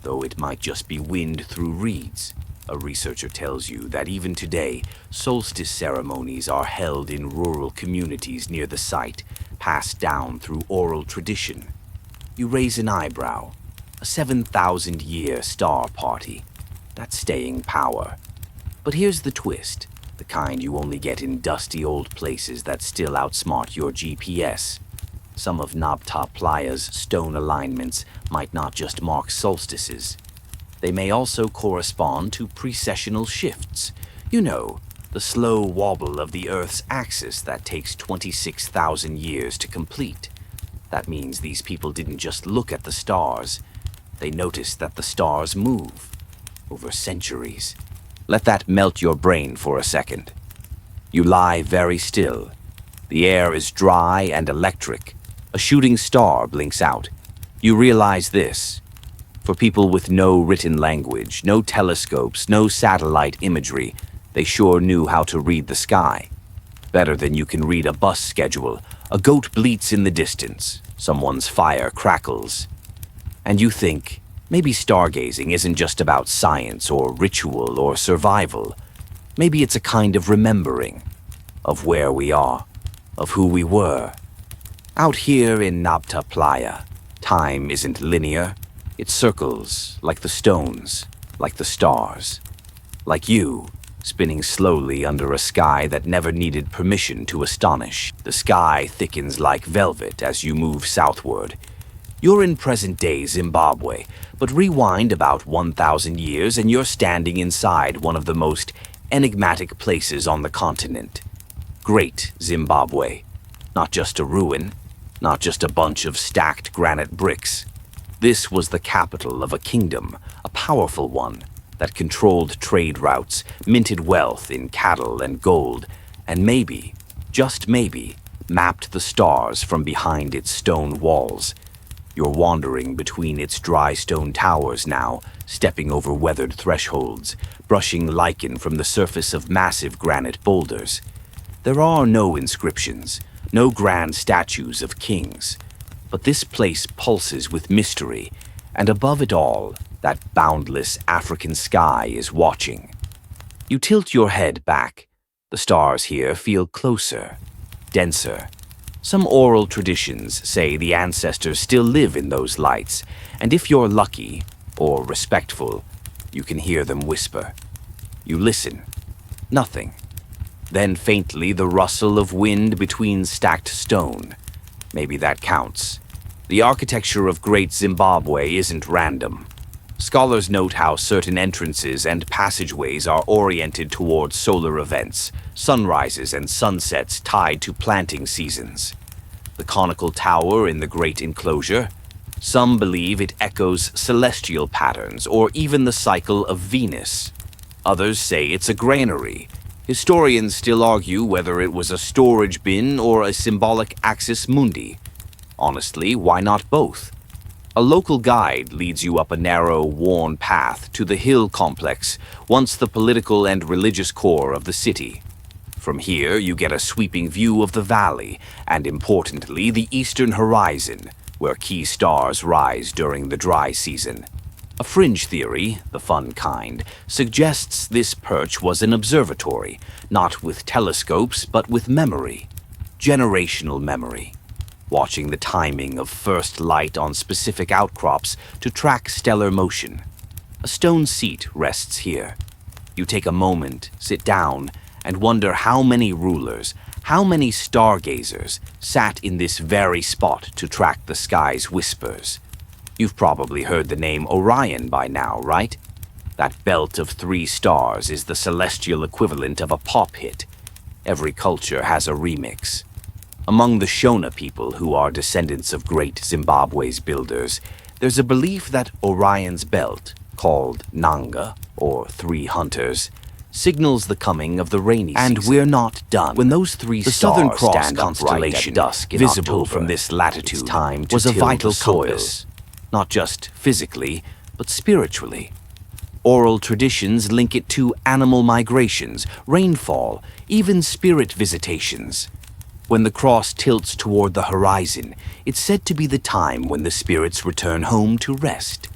[SPEAKER 1] though it might just be wind through reeds. A researcher tells you that even today, solstice ceremonies are held in rural communities near the site, passed down through oral tradition. You raise an eyebrow. A 7,000-year star party. That's staying power. But here's the twist, the kind you only get in dusty old places that still outsmart your GPS. Some of Nabta Playa's stone alignments might not just mark solstices. They may also correspond to precessional shifts. You know, the slow wobble of the Earth's axis that takes 26,000 years to complete. That means these people didn't just look at the stars. They noticed that the stars move over centuries. Let that melt your brain for a second. You lie very still. The air is dry and electric. A shooting star blinks out. You realize this. For people with no written language, no telescopes, no satellite imagery, they sure knew how to read the sky. Better than you can read a bus schedule. A goat bleats in the distance. Someone's fire crackles. And you think, maybe stargazing isn't just about science or ritual or survival. Maybe it's a kind of remembering of where we are, of who we were. Out here in Nabta Playa, time isn't linear. It circles like the stones, like the stars, like you, spinning slowly under a sky that never needed permission to astonish. The sky thickens like velvet as you move southward. You're in present-day Zimbabwe, but rewind about 1,000 years and you're standing inside one of the most enigmatic places on the continent. Great Zimbabwe. Not just a ruin, not just a bunch of stacked granite bricks. This was the capital of a kingdom, a powerful one, that controlled trade routes, minted wealth in cattle and gold, and maybe, just maybe, mapped the stars from behind its stone walls. You're wandering between its dry stone towers now, stepping over weathered thresholds, brushing lichen from the surface of massive granite boulders. There are no inscriptions, no grand statues of kings, but this place pulses with mystery, and above it all, that boundless African sky is watching. You tilt your head back. The stars here feel closer, denser. Some oral traditions say the ancestors still live in those lights, and if you're lucky, or respectful, you can hear them whisper. You listen. Nothing. Then faintly the rustle of wind between stacked stone. Maybe that counts. The architecture of Great Zimbabwe isn't random. Scholars note how certain entrances and passageways are oriented towards solar events, sunrises and sunsets tied to planting seasons. The conical tower in the great enclosure, some believe it echoes celestial patterns or even the cycle of Venus. Others say it's a granary. Historians still argue whether it was a storage bin or a symbolic axis mundi. Honestly, why not both? A local guide leads you up a narrow, worn path to the hill complex, once the political and religious core of the city. From here, you get a sweeping view of the valley, and importantly, the eastern horizon, where key stars rise during the dry season. A fringe theory, the fun kind, suggests this perch was an observatory, not with telescopes, but with memory. Generational memory. Watching the timing of first light on specific outcrops to track stellar motion. A stone seat rests here. You take a moment, sit down, and wonder how many rulers, how many stargazers sat in this very spot to track the sky's whispers. You've probably heard the name Orion by now, right? That belt of 3 stars is the celestial equivalent of a pop hit. Every culture has a remix. Among the Shona people, who are descendants of great Zimbabwe's builders, there's a belief that Orion's belt, called Nanga, or 3 hunters, signals the coming of the rainy season. And we're not done. When those 3
[SPEAKER 2] The
[SPEAKER 1] stars
[SPEAKER 2] Southern Cross
[SPEAKER 1] stand
[SPEAKER 2] constellation,
[SPEAKER 1] upright at dusk in
[SPEAKER 2] visible
[SPEAKER 1] October,
[SPEAKER 2] from this latitude,
[SPEAKER 1] it's time to
[SPEAKER 2] was a
[SPEAKER 1] till
[SPEAKER 2] vital
[SPEAKER 1] the soil,
[SPEAKER 2] compass.
[SPEAKER 1] not just physically, but spiritually. Oral traditions link it to animal migrations, rainfall, even spirit visitations. When the cross tilts toward the horizon, it's said to be the time when the spirits return home to rest.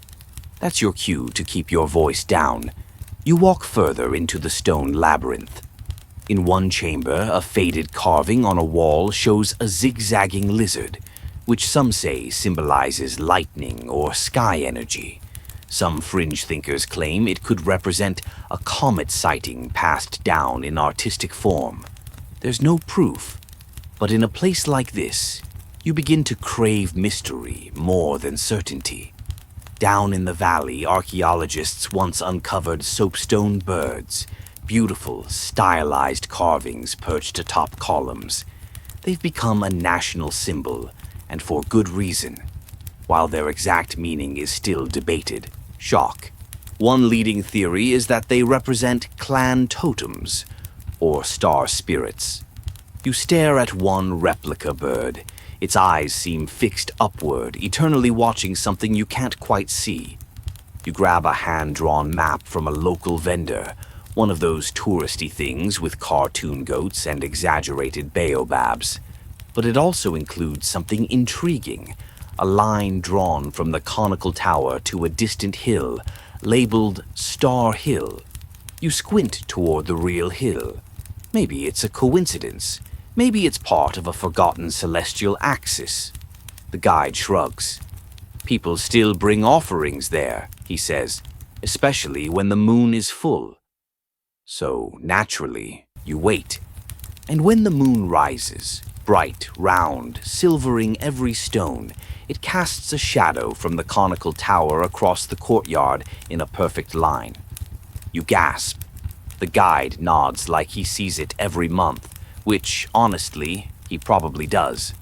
[SPEAKER 1] That's your cue to keep your voice down. You walk further into the stone labyrinth. In one chamber, a faded carving on a wall shows a zigzagging lizard, which some say symbolizes lightning or sky energy. Some fringe thinkers claim it could represent a comet sighting passed down in artistic form. There's no proof. But in a place like this, you begin to crave mystery more than certainty. Down in the valley, archaeologists once uncovered soapstone birds, beautiful, stylized carvings perched atop columns. They've become a national symbol, and for good reason, while their exact meaning is still debated. Shock. One leading theory is that they represent clan totems, or star spirits. You stare at one replica bird. Its eyes seem fixed upward, eternally watching something you can't quite see. You grab a hand-drawn map from a local vendor, one of those touristy things with cartoon goats and exaggerated baobabs. But it also includes something intriguing, a line drawn from the conical tower to a distant hill, labeled Star Hill. You squint toward the real hill. Maybe it's a coincidence. Maybe it's part of a forgotten celestial axis. The guide shrugs. People still bring offerings there, he says, especially when the moon is full. So, naturally, you wait. And when the moon rises, bright, round, silvering every stone, it casts a shadow from the conical tower across the courtyard in a perfect line. You gasp. The guide nods like he sees it every month, which, honestly, he probably does.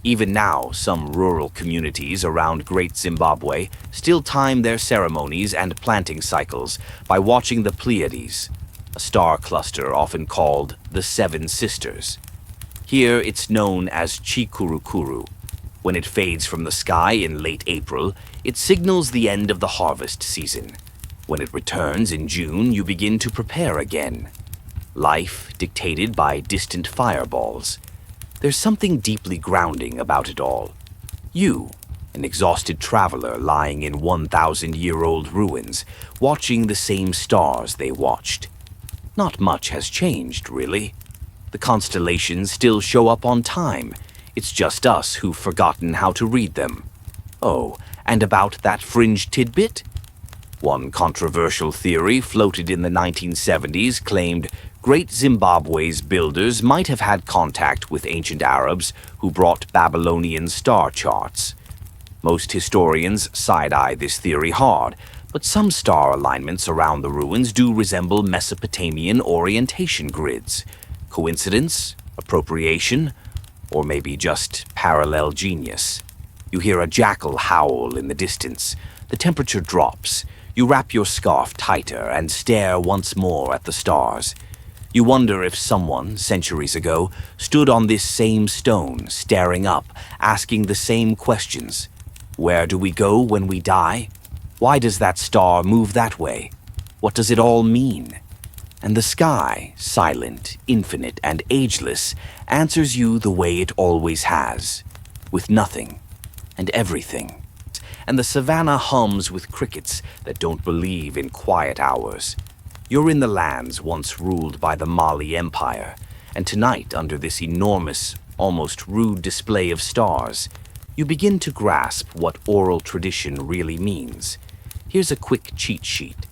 [SPEAKER 1] Even now, some rural communities around Great Zimbabwe still time their ceremonies and planting cycles by watching the Pleiades, a star cluster often called the Seven Sisters. Here it's known as Chikurukuru. When it fades from the sky in late April, it signals the end of the harvest season. When it returns in June, you begin to prepare again. Life dictated by distant fireballs. There's something deeply grounding about it all. You, an exhausted traveler lying in 1,000-year-old ruins, watching the same stars they watched. Not much has changed, really. The constellations still show up on time. It's just us who've forgotten how to read them. Oh, and about that fringe tidbit? One controversial theory floated in the 1970s claimed Great Zimbabwe's builders might have had contact with ancient Arabs who brought Babylonian star charts. Most historians side-eye this theory hard, but some star alignments around the ruins do resemble Mesopotamian orientation grids. Coincidence? Appropriation? Or maybe just parallel genius? You hear a jackal howl in the distance. The temperature drops. You wrap your scarf tighter and stare once more at the stars. You wonder if someone, centuries ago, stood on this same stone, staring up, asking the same questions. Where do we go when we die? Why does that star move that way? What does it all mean? And the sky, silent, infinite, and ageless, answers you the way it always has, with nothing and everything. And the savannah hums with crickets that don't believe in quiet hours. You're in the lands once ruled by the Mali Empire, and tonight, under this enormous, almost rude display of stars, you begin to grasp what oral tradition really means. Here's a quick cheat sheet.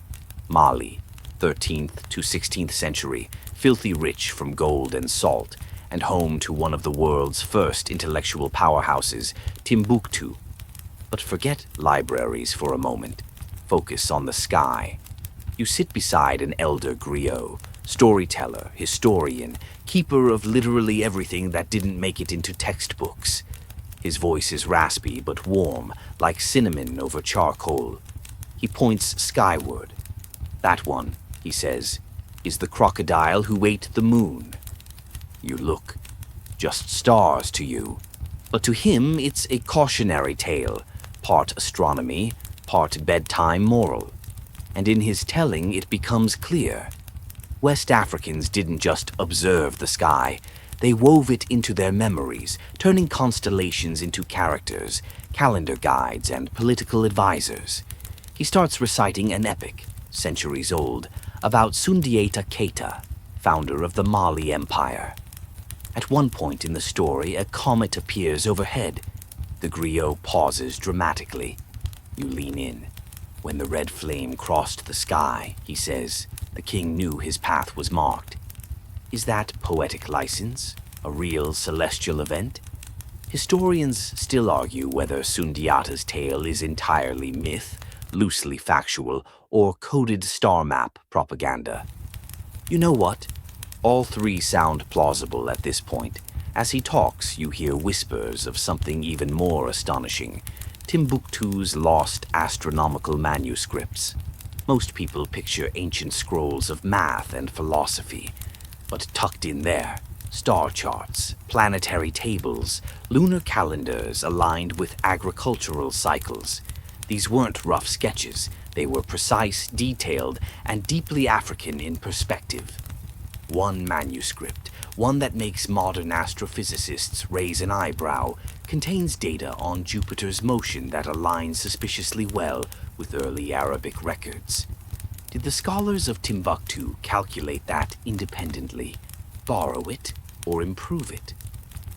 [SPEAKER 1] Mali, 13th to 16th century, filthy rich from gold and salt, and home to one of the world's first intellectual powerhouses, Timbuktu. But forget libraries for a moment. Focus on the sky. You sit beside an elder griot, storyteller, historian, keeper of literally everything that didn't make it into textbooks. His voice is raspy but warm, like cinnamon over charcoal. He points skyward. That one, he says, is the crocodile who ate the moon. You look. Just stars to you. But to him, it's a cautionary tale, part astronomy, part bedtime moral. And in his telling, it becomes clear. West Africans didn't just observe the sky. They wove it into their memories, turning constellations into characters, calendar guides, and political advisors. He starts reciting an epic, centuries old, about Sundiata Keita, founder of the Mali Empire. At one point in the story, a comet appears overhead. The griot pauses dramatically. You lean in. When the red flame crossed the sky, he says, the king knew his path was marked. Is that poetic license? A real celestial event? Historians still argue whether Sundiata's tale is entirely myth, loosely factual, or coded star map propaganda. You know what? All three sound plausible at this point. As he talks, you hear whispers of something even more astonishing. Timbuktu's lost astronomical manuscripts. Most people picture ancient scrolls of math and philosophy, but tucked in there, star charts, planetary tables, lunar calendars aligned with agricultural cycles. These weren't rough sketches. They were precise, detailed, and deeply African in perspective. One manuscript, one that makes modern astrophysicists raise an eyebrow, contains data on Jupiter's motion that aligns suspiciously well with early Arabic records. Did the scholars of Timbuktu calculate that independently, borrow it, or improve it?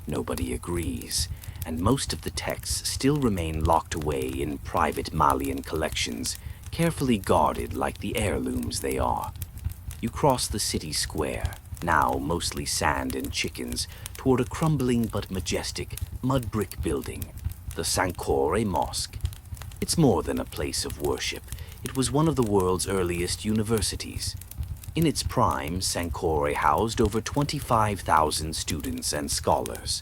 [SPEAKER 1] Nobody agrees, and most of the texts still remain locked away in private Malian collections, carefully guarded like the heirlooms they are. You cross the city square, now mostly sand and chickens, toward a crumbling but majestic mud brick building, the Sankore Mosque. It's more than a place of worship. It was one of the world's earliest universities. In its prime, Sankore housed over 25,000 students and scholars.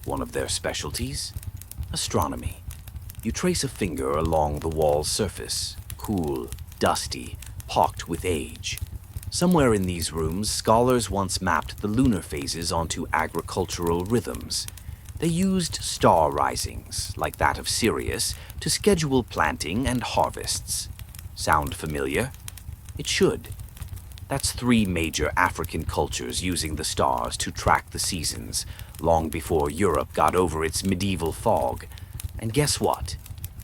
[SPEAKER 1] One of their specialties? Astronomy. You trace a finger along the wall's surface, cool, dusty, pocked with age. Somewhere in these rooms, scholars once mapped the lunar phases onto agricultural rhythms. They used star risings, like that of Sirius, to schedule planting and harvests. Sound familiar? It should. That's three major African cultures using the stars to track the seasons, long before Europe got over its medieval fog. And guess what?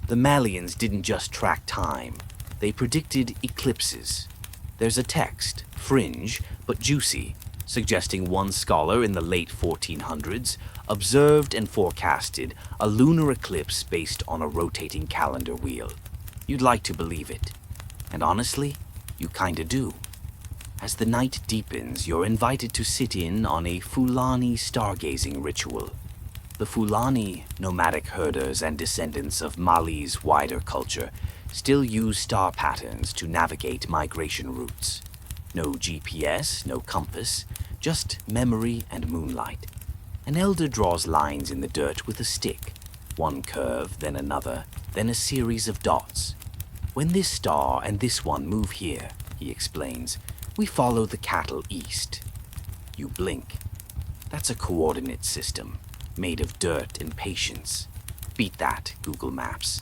[SPEAKER 1] The Malians didn't just track time, they predicted eclipses. There's a text, fringe but juicy, suggesting one scholar in the late 1400s observed and forecasted a lunar eclipse based on a rotating calendar wheel. You'd like to believe it. And honestly, you kinda do. As the night deepens, you're invited to sit in on a Fulani stargazing ritual. The Fulani, nomadic herders and descendants of Mali's wider culture, still use star patterns to navigate migration routes. No GPS, no compass, just memory and moonlight. An elder draws lines in the dirt with a stick, one curve, then another, then a series of dots. When this star and this one move here, he explains, we follow the cattle east. You blink. That's a coordinate system, made of dirt and patience. Beat that, Google Maps.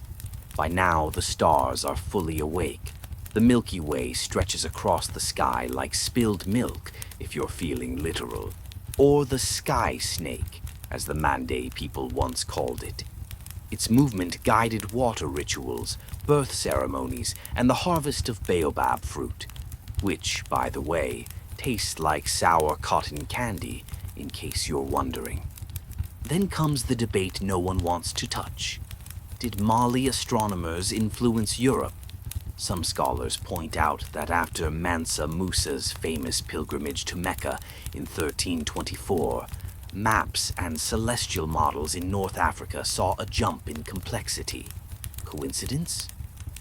[SPEAKER 1] By now, the stars are fully awake. The Milky Way stretches across the sky like spilled milk, if you're feeling literal. Or the sky snake, as the Mande people once called it. Its movement guided water rituals, birth ceremonies, and the harvest of baobab fruit, which, by the way, tastes like sour cotton candy, in case you're wondering. Then comes the debate no one wants to touch. Did Mali astronomers influence Europe? Some scholars point out that after Mansa Musa's famous pilgrimage to Mecca in 1324, maps and celestial models in North Africa saw a jump in complexity. Coincidence?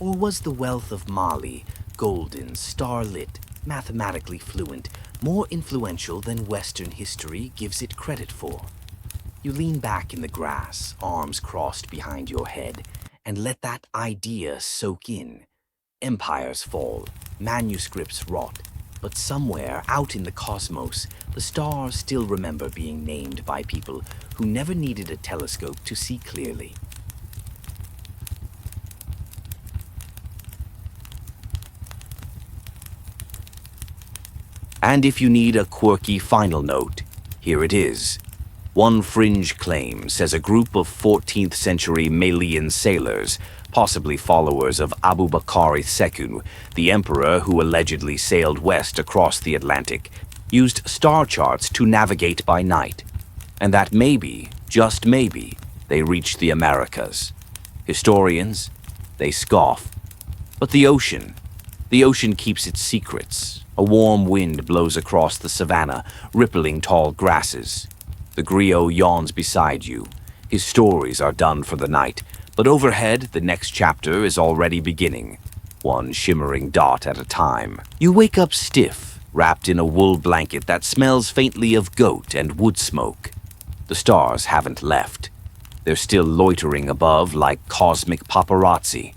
[SPEAKER 1] Or was the wealth of Mali, golden, star-lit, mathematically fluent, more influential than Western history gives it credit for? You lean back in the grass, arms crossed behind your head, and let that idea soak in. Empires fall, manuscripts rot, but somewhere out in the cosmos, the stars still remember being named by people who never needed a telescope to see clearly. And if you need a quirky final note, here it is. One fringe claim says a group of 14th century Malian sailors, possibly followers of Abu Bakr II, the emperor who allegedly sailed west across the Atlantic, used star charts to navigate by night, and that maybe, just maybe, they reached the Americas. Historians, they scoff. But the ocean keeps its secrets. A warm wind blows across the savannah, rippling tall grasses. The griot yawns beside you. His stories are done for the night, but overhead, the next chapter is already beginning, one shimmering dot at a time. You wake up stiff, wrapped in a wool blanket that smells faintly of goat and wood smoke. The stars haven't left. They're still loitering above like cosmic paparazzi.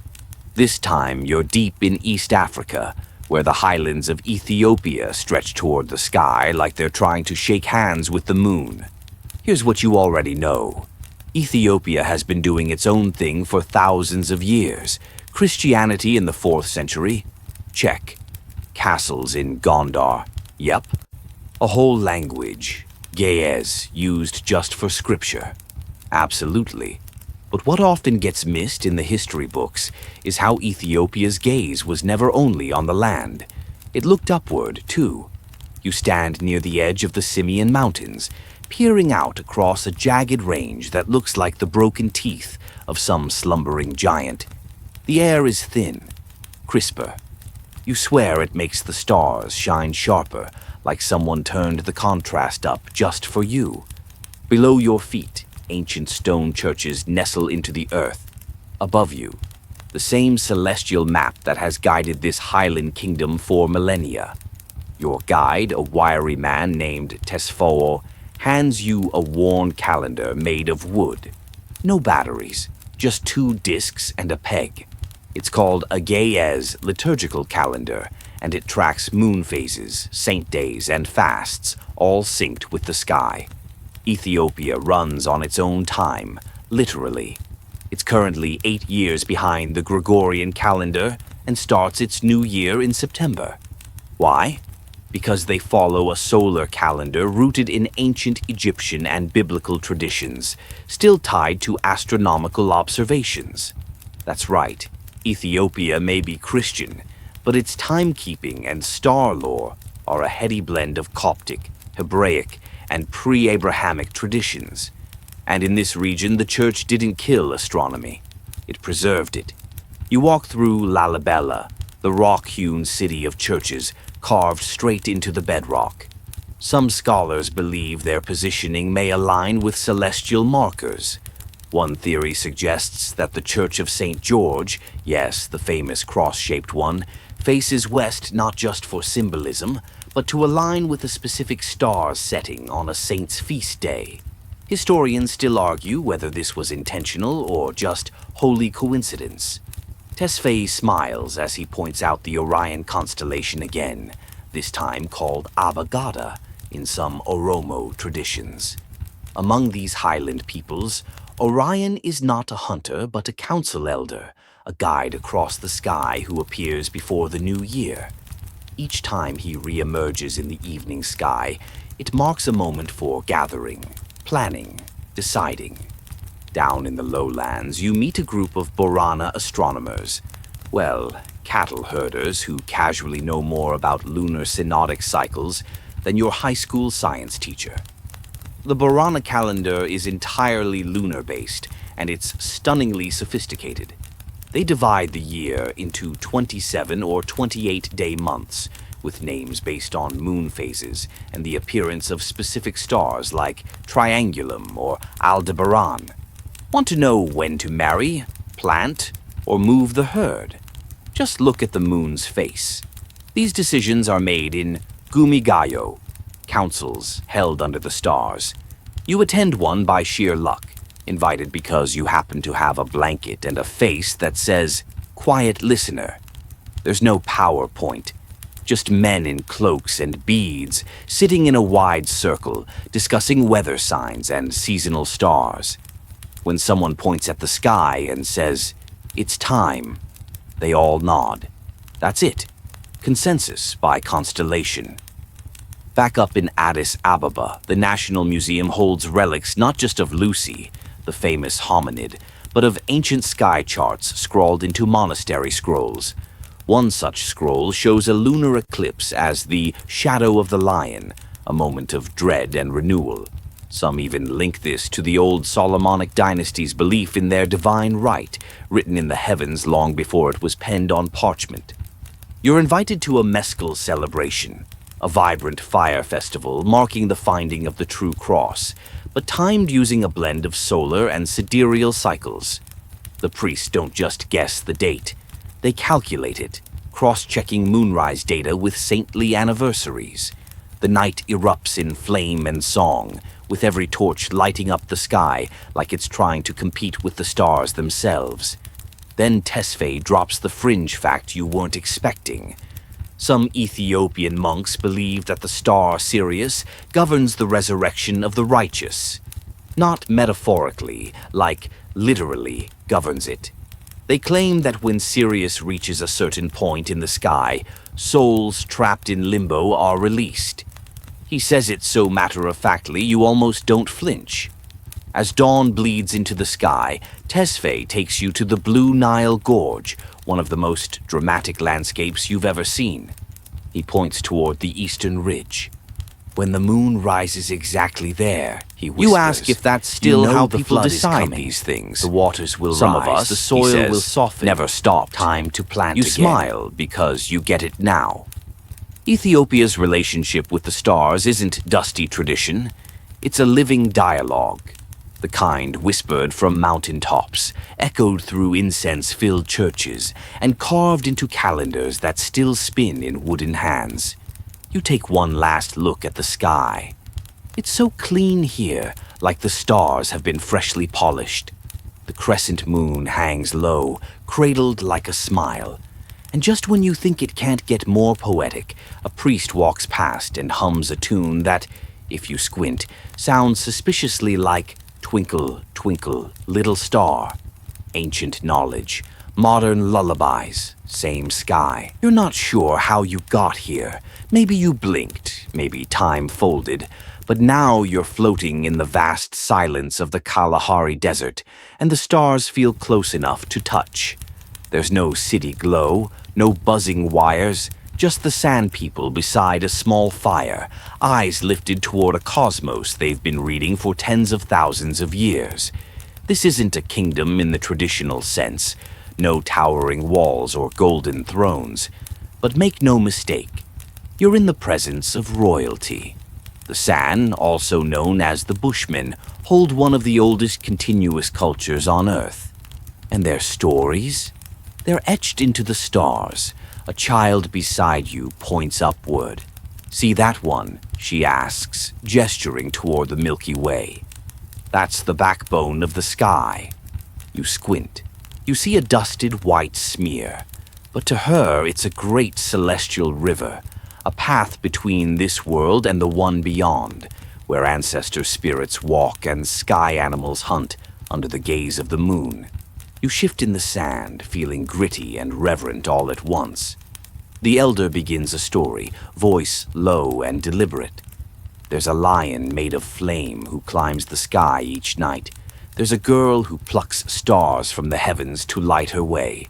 [SPEAKER 1] This time, you're deep in East Africa, where the highlands of Ethiopia stretch toward the sky like they're trying to shake hands with the moon. Here's what you already know. Ethiopia has been doing its own thing for thousands of years. Christianity in the 4th century? Check. Castles in Gondar? Yep. A whole language, Ge'ez, used just for scripture? Absolutely. But what often gets missed in the history books is how Ethiopia's gaze was never only on the land. It looked upward, too. You stand near the edge of the Simeon Mountains, peering out across a jagged range that looks like the broken teeth of some slumbering giant. The air is thin, crisper. You swear it makes the stars shine sharper, like someone turned the contrast up just for you. Below your feet, ancient stone churches nestle into the earth. Above you, the same celestial map that has guided this highland kingdom for millennia. Your guide, a wiry man named Tesfoo, hands you a worn calendar made of wood. No batteries, just 2 discs and a peg. It's called a Ge'ez liturgical calendar, and it tracks moon phases, saint days, and fasts, all synced with the sky. Ethiopia runs on its own time, literally. It's currently 8 years behind the Gregorian calendar and starts its new year in September. Why? Because they follow a solar calendar rooted in ancient Egyptian and biblical traditions, still tied to astronomical observations. That's right, Ethiopia may be Christian, but its timekeeping and star lore are a heady blend of Coptic, Hebraic, and pre-Abrahamic traditions. And in this region, the church didn't kill astronomy. It preserved it. You walk through Lalibela, the rock-hewn city of churches carved straight into the bedrock. Some scholars believe their positioning may align with celestial markers. One theory suggests that the Church of St. George, yes, the famous cross-shaped one, faces west not just for symbolism, but to align with a specific star's setting on a saint's feast day. Historians still argue whether this was intentional or just holy coincidence. Tesfaye smiles as he points out the Orion constellation again, this time called Abagada in some Oromo traditions. Among these highland peoples, Orion is not a hunter but a council elder, a guide across the sky who appears before the new year. Each time he re-emerges in the evening sky, it marks a moment for gathering, planning, deciding. Down in the lowlands, you meet a group of Borana astronomers. Well, cattle herders who casually know more about lunar synodic cycles than your high school science teacher. The Borana calendar is entirely lunar-based, and it's stunningly sophisticated. They divide the year into 27 or 28-day months, with names based on moon phases and the appearance of specific stars like Triangulum or Aldebaran. Want to know when to marry, plant, or move the herd? Just look at the moon's face. These decisions are made in Gumigayo, councils held under the stars. You attend one by sheer luck, invited because you happen to have a blanket and a face that says, "Quiet listener." There's no PowerPoint, just men in cloaks and beads sitting in a wide circle discussing weather signs and seasonal stars. When someone points at the sky and says, "It's time," they all nod. That's it. Consensus by constellation. Back up in Addis Ababa, the National Museum holds relics not just of Lucy, the famous hominid, but of ancient sky charts scrawled into monastery scrolls. One such scroll shows a lunar eclipse as the shadow of the lion, a moment of dread and renewal. Some even link this to the old Solomonic dynasty's belief in their divine right, written in the heavens long before it was penned on parchment. You're invited to a mescal celebration, a vibrant fire festival marking the finding of the true cross, but timed using a blend of solar and sidereal cycles. The priests don't just guess the date, they calculate it, cross-checking moonrise data with saintly anniversaries. The night erupts in flame and song, with every torch lighting up the sky like it's trying to compete with the stars themselves. Then Tesfaye drops the fringe fact you weren't expecting. Some Ethiopian monks believe that the star Sirius governs the resurrection of the righteous. Not metaphorically, like literally governs it. They claim that when Sirius reaches a certain point in the sky, souls trapped in limbo are released. He says it so matter-of-factly you almost don't flinch. As dawn bleeds into the sky, Tesfaye takes you to the Blue Nile Gorge, one of the most dramatic landscapes you've ever seen. He points toward the eastern ridge. When the moon rises exactly there, he whispers. You ask if that's still how people decide these things. The waters will rise, some of us, the soil will soften. Never stop. Time to plant again. You smile because you get it now. Ethiopia's relationship with the stars isn't dusty tradition. It's a living dialogue. The kind whispered from mountaintops, echoed through incense-filled churches, and carved into calendars that still spin in wooden hands. You take one last look at the sky. It's so clean here, like the stars have been freshly polished. The crescent moon hangs low, cradled like a smile. And just when you think it can't get more poetic, a priest walks past and hums a tune that, if you squint, sounds suspiciously like "Twinkle, Twinkle, Little Star." Ancient knowledge, Modern lullabies, same sky. You're not sure how you got here. Maybe you blinked, maybe time folded, but now you're floating in the vast silence of the Kalahari Desert, and the stars feel close enough to touch. There's no city glow, no buzzing wires, just the sand people beside a small fire, eyes lifted toward a cosmos they've been reading for tens of thousands of years. This isn't a kingdom in the traditional sense, no towering walls or golden thrones. But make no mistake, you're in the presence of royalty. The San, also known as the Bushmen, hold one of the oldest continuous cultures on Earth. And their stories? They're etched into the stars. A child beside you points upward. "See that one?" she asks, gesturing toward the Milky Way. "That's the backbone of the sky." You squint. You see a dusted white smear. But to her, it's a great celestial river, a path between this world and the one beyond, where ancestor spirits walk and sky animals hunt under the gaze of the moon. You shift in the sand, feeling gritty and reverent all at once. The elder begins a story, voice low and deliberate. There's a lion made of flame who climbs the sky each night. There's a girl who plucks stars from the heavens to light her way.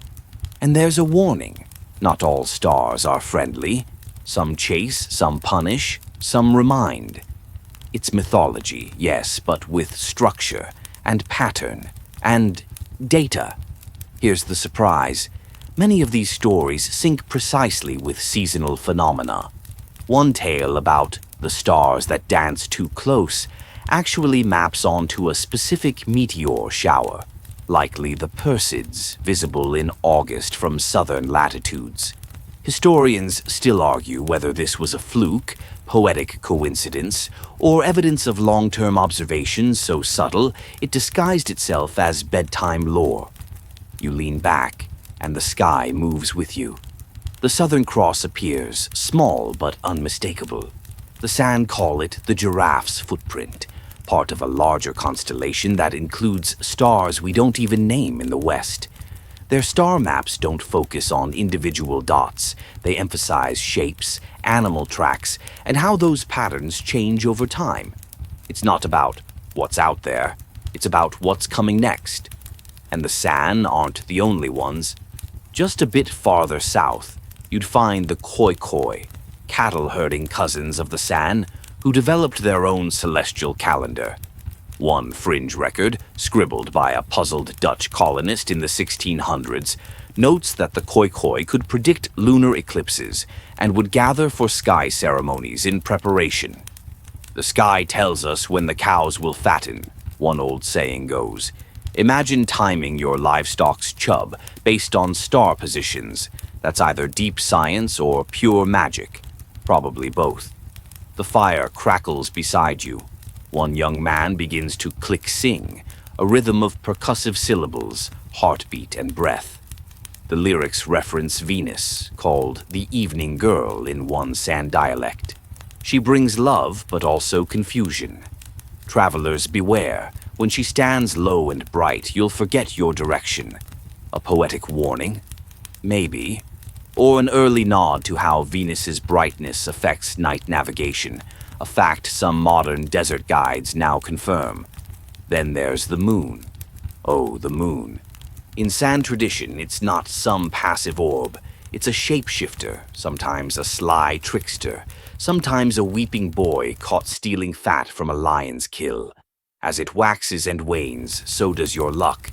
[SPEAKER 1] And there's a warning. Not all stars are friendly. Some chase, some punish, some remind. It's mythology, yes, but with structure and pattern and data. Here's the surprise. Many of these stories sync precisely with seasonal phenomena. One tale about the stars that dance too close actually maps onto a specific meteor shower, likely the Perseids, visible in August from southern latitudes. Historians still argue whether this was a fluke, poetic coincidence, or evidence of long-term observations so subtle it disguised itself as bedtime lore. You lean back, and the sky moves with you. The Southern Cross appears, small but unmistakable. The San call it the giraffe's footprint, part of a larger constellation that includes stars we don't even name in the West. Their star maps don't focus on individual dots. They emphasize shapes, animal tracks, and how those patterns change over time. It's not about what's out there, it's about what's coming next. And the San aren't the only ones. Just a bit farther south, you'd find the Khoi, cattle-herding cousins of the San, who developed their own celestial calendar. One fringe record, scribbled by a puzzled Dutch colonist in the 1600s, notes that the Khoi could predict lunar eclipses and would gather for sky ceremonies in preparation. "The sky tells us when the cows will fatten," one old saying goes. Imagine timing your livestock's chub based on star positions. That's either deep science or pure magic. Probably both. The fire crackles beside you. One young man begins to click-sing, a rhythm of percussive syllables, heartbeat and breath. The lyrics reference Venus, called the Evening Girl in one San dialect. She brings love, but also confusion. Travelers beware. When she stands low and bright, you'll forget your direction. A poetic warning? Maybe. Or an early nod to how Venus's brightness affects night navigation, a fact some modern desert guides now confirm. Then there's the moon. Oh, the moon. In San tradition, it's not some passive orb. It's a shapeshifter, sometimes a sly trickster, sometimes a weeping boy caught stealing fat from a lion's kill. As it waxes and wanes, so does your luck.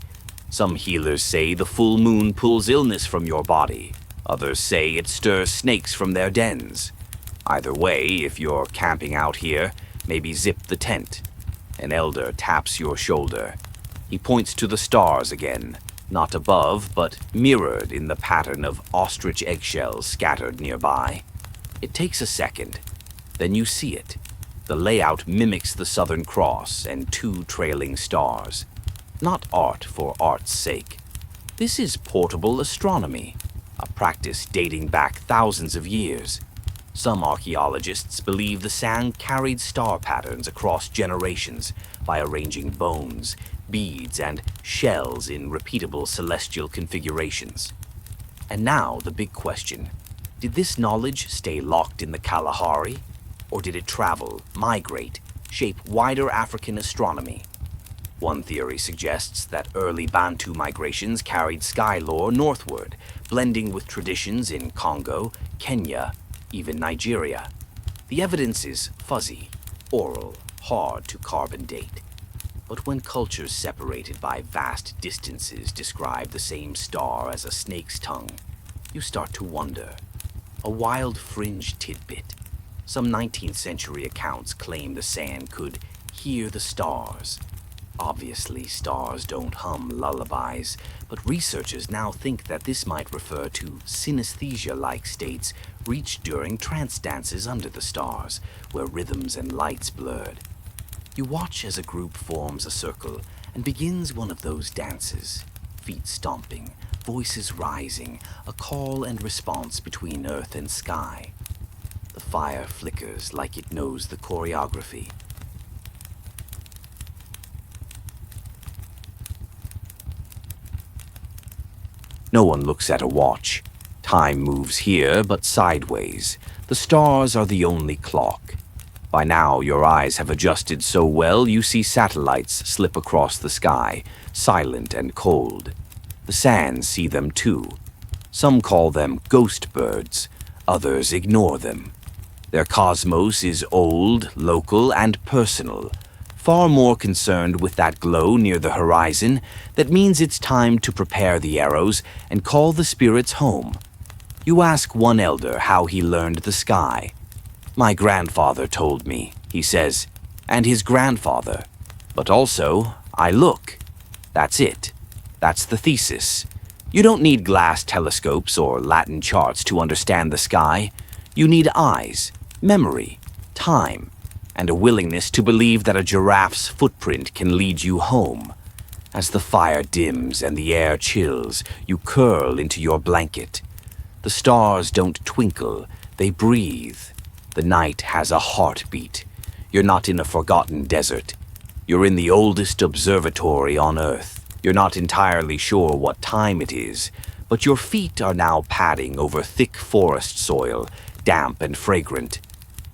[SPEAKER 1] Some healers say the full moon pulls illness from your body. Others say it stirs snakes from their dens. Either way, if you're camping out here, maybe zip the tent. An elder taps your shoulder. He points to the stars again, not above, but mirrored in the pattern of ostrich eggshells scattered nearby. It takes a second. Then you see it. The layout mimics the Southern Cross and two trailing stars. Not art for art's sake. This is portable astronomy, a practice dating back thousands of years. Some archaeologists believe the San carried star patterns across generations by arranging bones, beads, and shells in repeatable celestial configurations. And now the big question: did this knowledge stay locked in the Kalahari, or did it travel, migrate, shape wider African astronomy? One theory suggests that early Bantu migrations carried sky lore northward, blending with traditions in Congo, Kenya, even Nigeria. The evidence is fuzzy, oral, hard to carbon date. But when cultures separated by vast distances describe the same star as a snake's tongue, you start to wonder. A wild fringe tidbit. Some 19th century accounts claim the sand could hear the stars. Obviously, stars don't hum lullabies, but researchers now think that this might refer to synesthesia-like states reached during trance dances under the stars, where rhythms and lights blurred. You watch as a group forms a circle and begins one of those dances, feet stomping, voices rising, a call and response between earth and sky. The fire flickers like it knows the choreography. No one looks at a watch. Time moves here, but sideways. The stars are the only clock. By now, your eyes have adjusted so well you see satellites slip across the sky, silent and cold. The sands see them too. Some call them ghost birds, others ignore them. Their cosmos is old, local, and personal, far more concerned with that glow near the horizon that means it's time to prepare the arrows and call the spirits home. You ask one elder how he learned the sky. My grandfather told me, he says, and his grandfather. But also, I look. That's it. That's the thesis. You don't need glass telescopes or Latin charts to understand the sky. You need eyes, memory, time, and a willingness to believe that a giraffe's footprint can lead you home. As the fire dims and the air chills, you curl into your blanket. The stars don't twinkle, they breathe. The night has a heartbeat. You're not in a forgotten desert. You're in the oldest observatory on Earth. You're not entirely sure what time it is, but your feet are now padding over thick forest soil, damp and fragrant.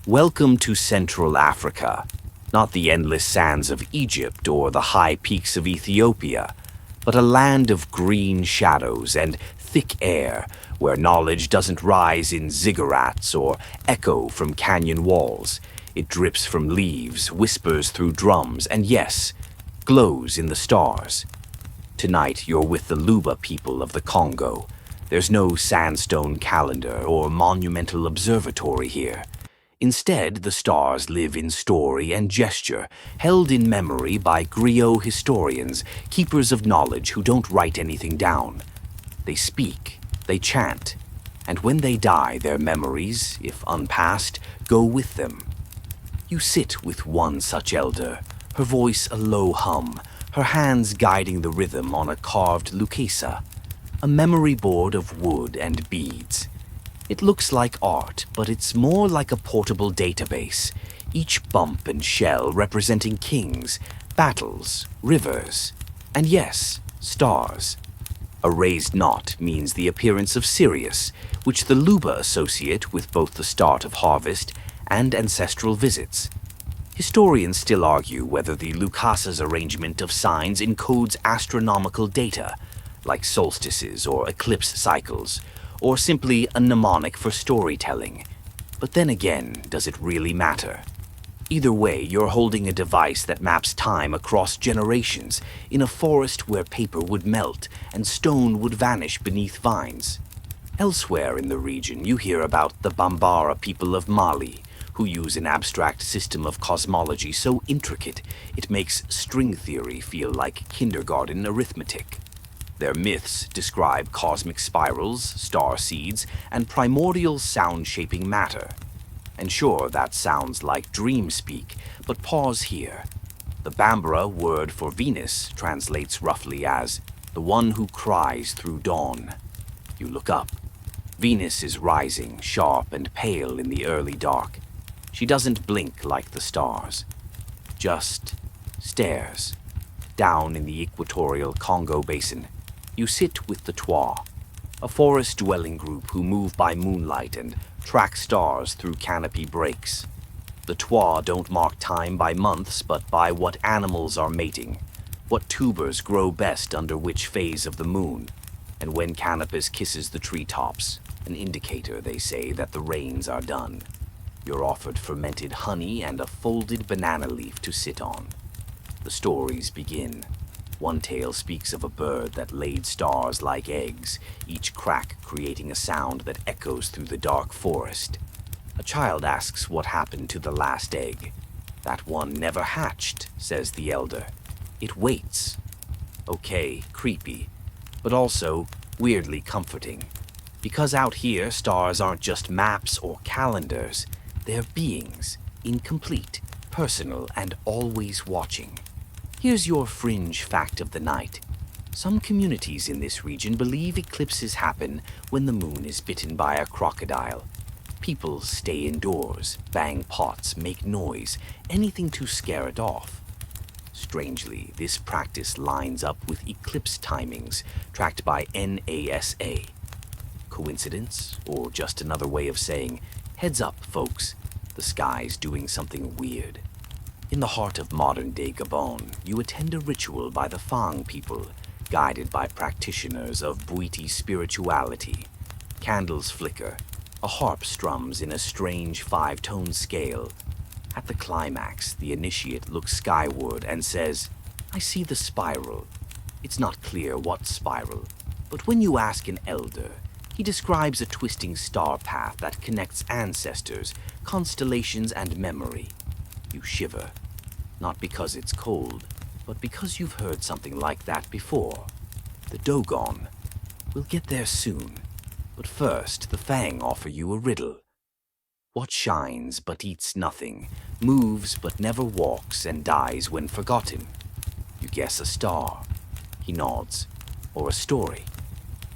[SPEAKER 1] Welcome to Central Africa, not the endless sands of Egypt or the high peaks of Ethiopia, but a land of green shadows and thick air where knowledge doesn't rise in ziggurats or echo from canyon walls. It drips from leaves, whispers through drums, and yes, glows in the stars. Tonight you're with the Luba people of the Congo. There's no sandstone calendar or monumental observatory here. Instead, the stars live in story and gesture, held in memory by griot historians, keepers of knowledge who don't write anything down. They speak, they chant, and when they die, their memories, if unpassed, go with them. You sit with one such elder, her voice a low hum, her hands guiding the rhythm on a carved lukesa, a memory board of wood and beads. It looks like art, but it's more like a portable database, each bump and shell representing kings, battles, rivers, and yes, stars. A raised knot means the appearance of Sirius, which the Luba associate with both the start of harvest and ancestral visits. Historians still argue whether the Lucasa's arrangement of signs encodes astronomical data, like solstices or eclipse cycles, or simply a mnemonic for storytelling. But then again, does it really matter? Either way, you're holding a device that maps time across generations in a forest where paper would melt and stone would vanish beneath vines. Elsewhere in the region, you hear about the Bambara people of Mali, who use an abstract system of cosmology so intricate it makes string theory feel like kindergarten arithmetic. Their myths describe cosmic spirals, star seeds, and primordial sound-shaping matter. And sure, that sounds like dream speak, but pause here. The Bambara word for Venus translates roughly as the one who cries through dawn. You look up. Venus is rising, sharp and pale in the early dark. She doesn't blink like the stars, just stares. down in the equatorial Congo basin. You sit with the Twa, a forest-dwelling group who move by moonlight and track stars through canopy breaks. The Twa don't mark time by months, but by what animals are mating, what tubers grow best under which phase of the moon, and when Canopus kisses the treetops, an indicator, they say, that the rains are done. You're offered fermented honey and a folded banana leaf to sit on. The stories begin. One tale speaks of a bird that laid stars like eggs, each crack creating a sound that echoes through the dark forest. A child asks what happened to the last egg. That one never hatched, says the elder. It waits. Okay, creepy, but also weirdly comforting. Because out here, stars aren't just maps or calendars. They're beings, incomplete, personal, and always watching. Here's your fringe fact of the night. Some communities in this region believe eclipses happen when the moon is bitten by a crocodile. People stay indoors, bang pots, make noise, anything to scare it off. Strangely, this practice lines up with eclipse timings tracked by NASA. Coincidence? Or just another way of saying, heads up, folks, the sky's doing something weird. In the heart of modern-day Gabon, you attend a ritual by the Fang people, guided by practitioners of Bwiti spirituality. Candles flicker, a harp strums in a strange five-tone scale. At the climax, the initiate looks skyward and says, "I see the spiral." It's not clear what spiral, but when you ask an elder, he describes a twisting star path that connects ancestors, constellations, and memory. You shiver, not because it's cold, but because you've heard something like that before. The Dogon. We'll get there soon, but first the Fang offer you a riddle. What shines but eats nothing, moves but never walks, and dies when forgotten? You guess a star. He nods. Or a story.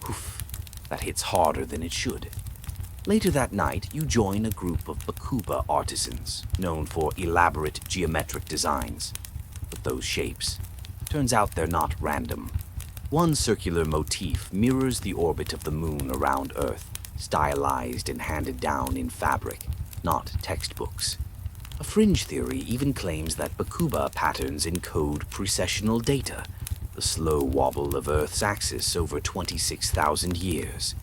[SPEAKER 1] Oof, that hits harder than it should. Later that night, you join a group of Bakuba artisans, known for elaborate geometric designs. But those shapes, turns out they're not random. One circular motif mirrors the orbit of the moon around Earth, stylized and handed down in fabric, not textbooks. A fringe theory even claims that Bakuba patterns encode precessional data, the slow wobble of Earth's axis over 26,000 years.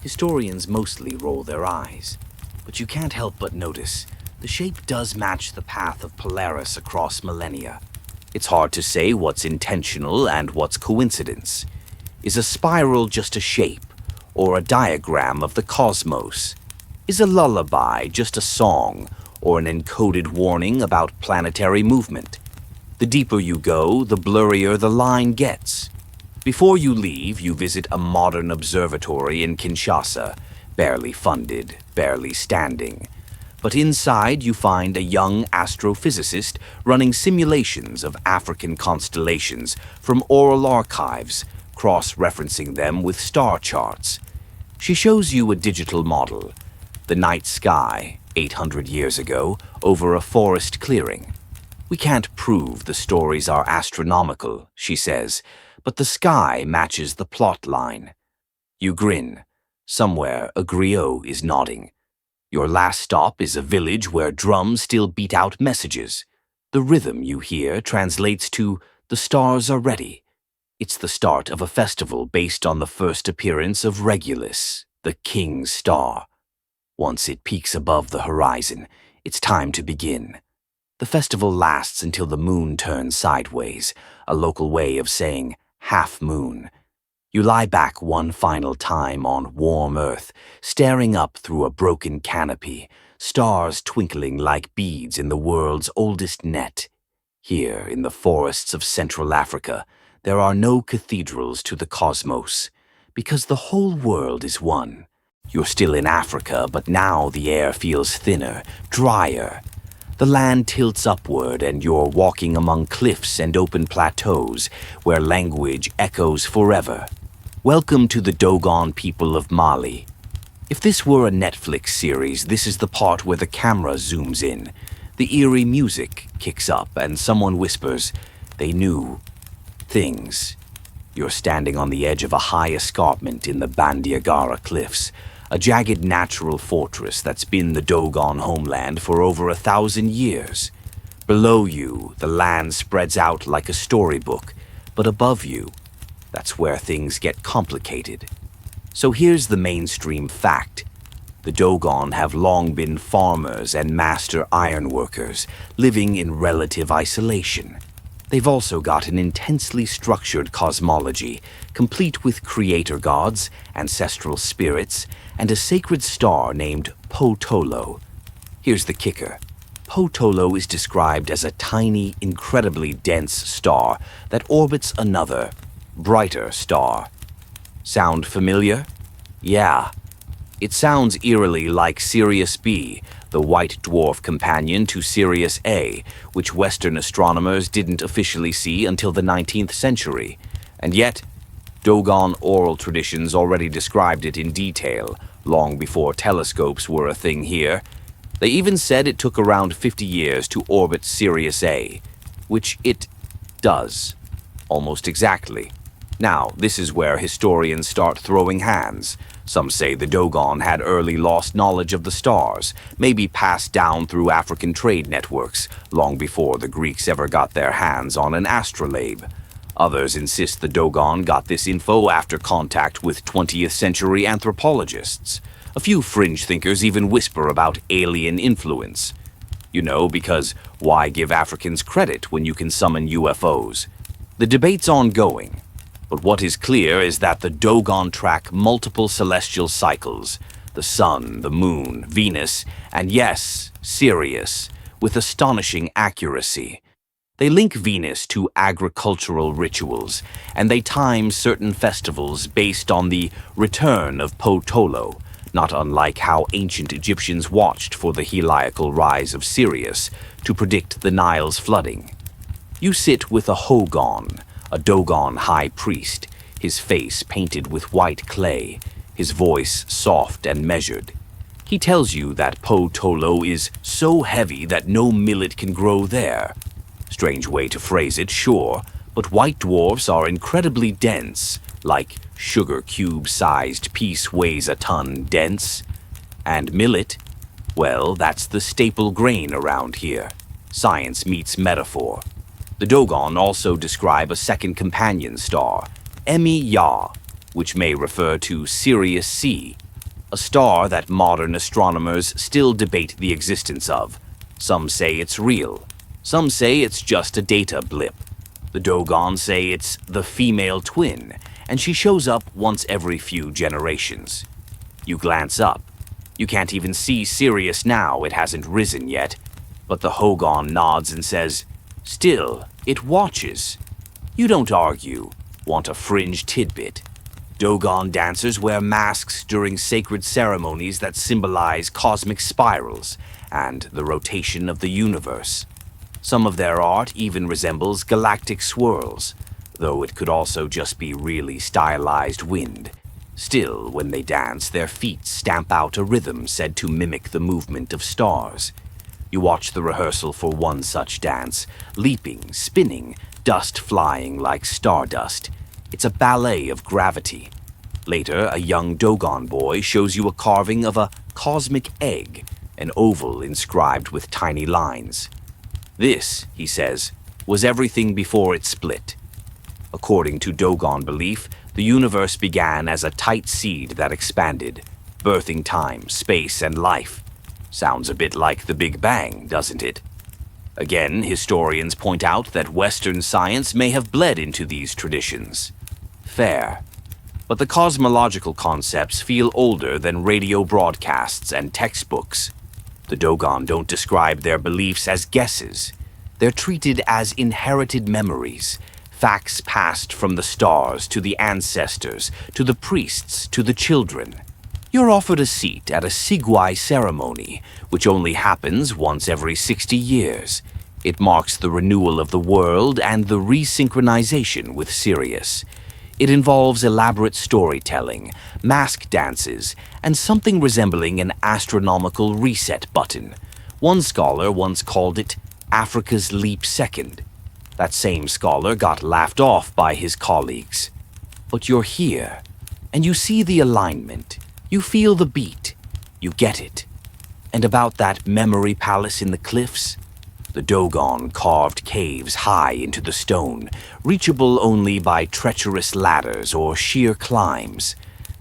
[SPEAKER 1] Historians mostly roll their eyes, but you can't help but notice the shape does match the path of Polaris across millennia. It's hard to say what's intentional and what's coincidence. Is a spiral just a shape, or a diagram of the cosmos? Is a lullaby just a song, or an encoded warning about planetary movement? The deeper you go, the blurrier the line gets. Before you leave, you visit a modern observatory in Kinshasa, barely funded, barely standing. But inside you find a young astrophysicist running simulations of African constellations from oral archives, cross-referencing them with star charts. She shows you a digital model, the night sky, 800 years ago, over a forest clearing. We can't prove the stories are astronomical, she says, but the sky matches the plot line. You grin. Somewhere a griot is nodding. Your last stop is a village where drums still beat out messages. The rhythm you hear translates to "the stars are ready." It's the start of a festival based on the first appearance of Regulus, the king's star. Once it peaks above the horizon, it's time to begin. The festival lasts until the moon turns sideways, a local way of saying half moon. You lie back one final time on warm earth, staring up through a broken canopy, stars twinkling like beads in the world's oldest net. Here, in the forests of Central Africa, there are no cathedrals to the cosmos, because the whole world is one. You're still in Africa, but now the air feels thinner, drier. The land tilts upward and you're walking among cliffs and open plateaus where language echoes forever. Welcome to the Dogon people of Mali. If this were a Netflix series, this is the part where the camera zooms in. The eerie music kicks up and someone whispers, "They knew." things. You're standing on the edge of a high escarpment in the Bandiagara Cliffs, a jagged natural fortress that's been the Dogon homeland for over 1,000 years. Below you, the land spreads out like a storybook, but above you, that's where things get complicated. So here's the mainstream fact. The Dogon have long been farmers and master ironworkers, living in relative isolation. They've also got an intensely structured cosmology, complete with creator gods, ancestral spirits, and a sacred star named Potolo. Here's the kicker. Potolo is described as a tiny, incredibly dense star that orbits another, brighter star. Sound familiar? Yeah. It sounds eerily like Sirius B, the white dwarf companion to Sirius A, which Western astronomers didn't officially see until the 19th century. And yet, Dogon oral traditions already described it in detail, long before telescopes were a thing here. They even said it took around 50 years to orbit Sirius A, which it does, almost exactly. Now, this is where historians start throwing hands. Some say the Dogon had early lost knowledge of the stars, maybe passed down through African trade networks, long before the Greeks ever got their hands on an astrolabe. Others insist the Dogon got this info after contact with 20th century anthropologists. A few fringe thinkers even whisper about alien influence. You know, because why give Africans credit when you can summon UFOs? The debate's ongoing. But what is clear is that the Dogon track multiple celestial cycles, the sun, the moon, Venus, and yes, Sirius, with astonishing accuracy. They link Venus to agricultural rituals, and they time certain festivals based on the return of Potolo, not unlike how ancient Egyptians watched for the heliacal rise of Sirius to predict the Nile's flooding. You sit with a Hogon, a Dogon high priest, his face painted with white clay, his voice soft and measured. He tells you that Potolo is so heavy that no millet can grow there. Strange way to phrase it, sure, but white dwarfs are incredibly dense, like sugar cube-sized piece weighs a ton dense. And millet, well, that's the staple grain around here. Science meets metaphor. The Dogon also describe a second companion star, Emi-Ya, which may refer to Sirius C, a star that modern astronomers still debate the existence of. Some say it's real. Some say it's just a data blip. The Dogon say it's the female twin, and she shows up once every few generations. You glance up. You can't even see Sirius now, it hasn't risen yet. But the Hogon nods and says, "Still, it watches." You don't argue, want a fringe tidbit. Dogon dancers wear masks during sacred ceremonies that symbolize cosmic spirals and the rotation of the universe. Some of their art even resembles galactic swirls, though it could also just be really stylized wind. Still, when they dance, their feet stamp out a rhythm said to mimic the movement of stars. You watch the rehearsal for one such dance, leaping, spinning, dust flying like stardust. It's a ballet of gravity. Later, a young Dogon boy shows you a carving of a cosmic egg, an oval inscribed with tiny lines. This, he says, was everything before it split. According to Dogon belief, the universe began as a tight seed that expanded, birthing time, space, and life. Sounds a bit like the Big Bang, doesn't it? Again, historians point out that Western science may have bled into these traditions. Fair. But the cosmological concepts feel older than radio broadcasts and textbooks. The Dogon don't describe their beliefs as guesses. They're treated as inherited memories, facts passed from the stars to the ancestors, to the priests, to the children. You're offered a seat at a Sigwai ceremony, which only happens once every 60 years. It marks the renewal of the world and the resynchronization with Sirius. It involves elaborate storytelling, mask dances, and something resembling an astronomical reset button. One scholar once called it Africa's leap second. That same scholar got laughed off by his colleagues. But you're here, and you see the alignment. You feel the beat. You get it. And about that memory palace in the cliffs? The Dogon carved caves high into the stone, reachable only by treacherous ladders or sheer climbs.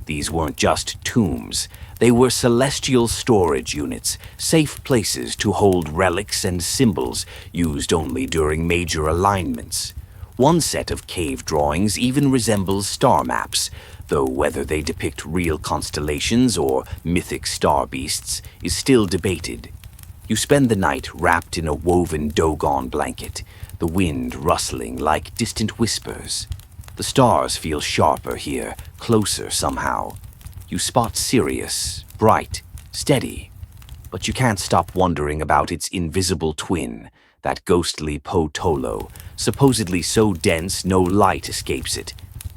[SPEAKER 1] These weren't just tombs. They were celestial storage units, safe places to hold relics and symbols used only during major alignments. One set of cave drawings even resembles star maps, though whether they depict real constellations or mythic star beasts is still debated. You spend the night wrapped in a woven Dogon blanket, the wind rustling like distant whispers. The stars feel sharper here, closer somehow. You spot Sirius, bright, steady, but you can't stop wondering about its invisible twin, that ghostly Potolo, supposedly so dense no light escapes it.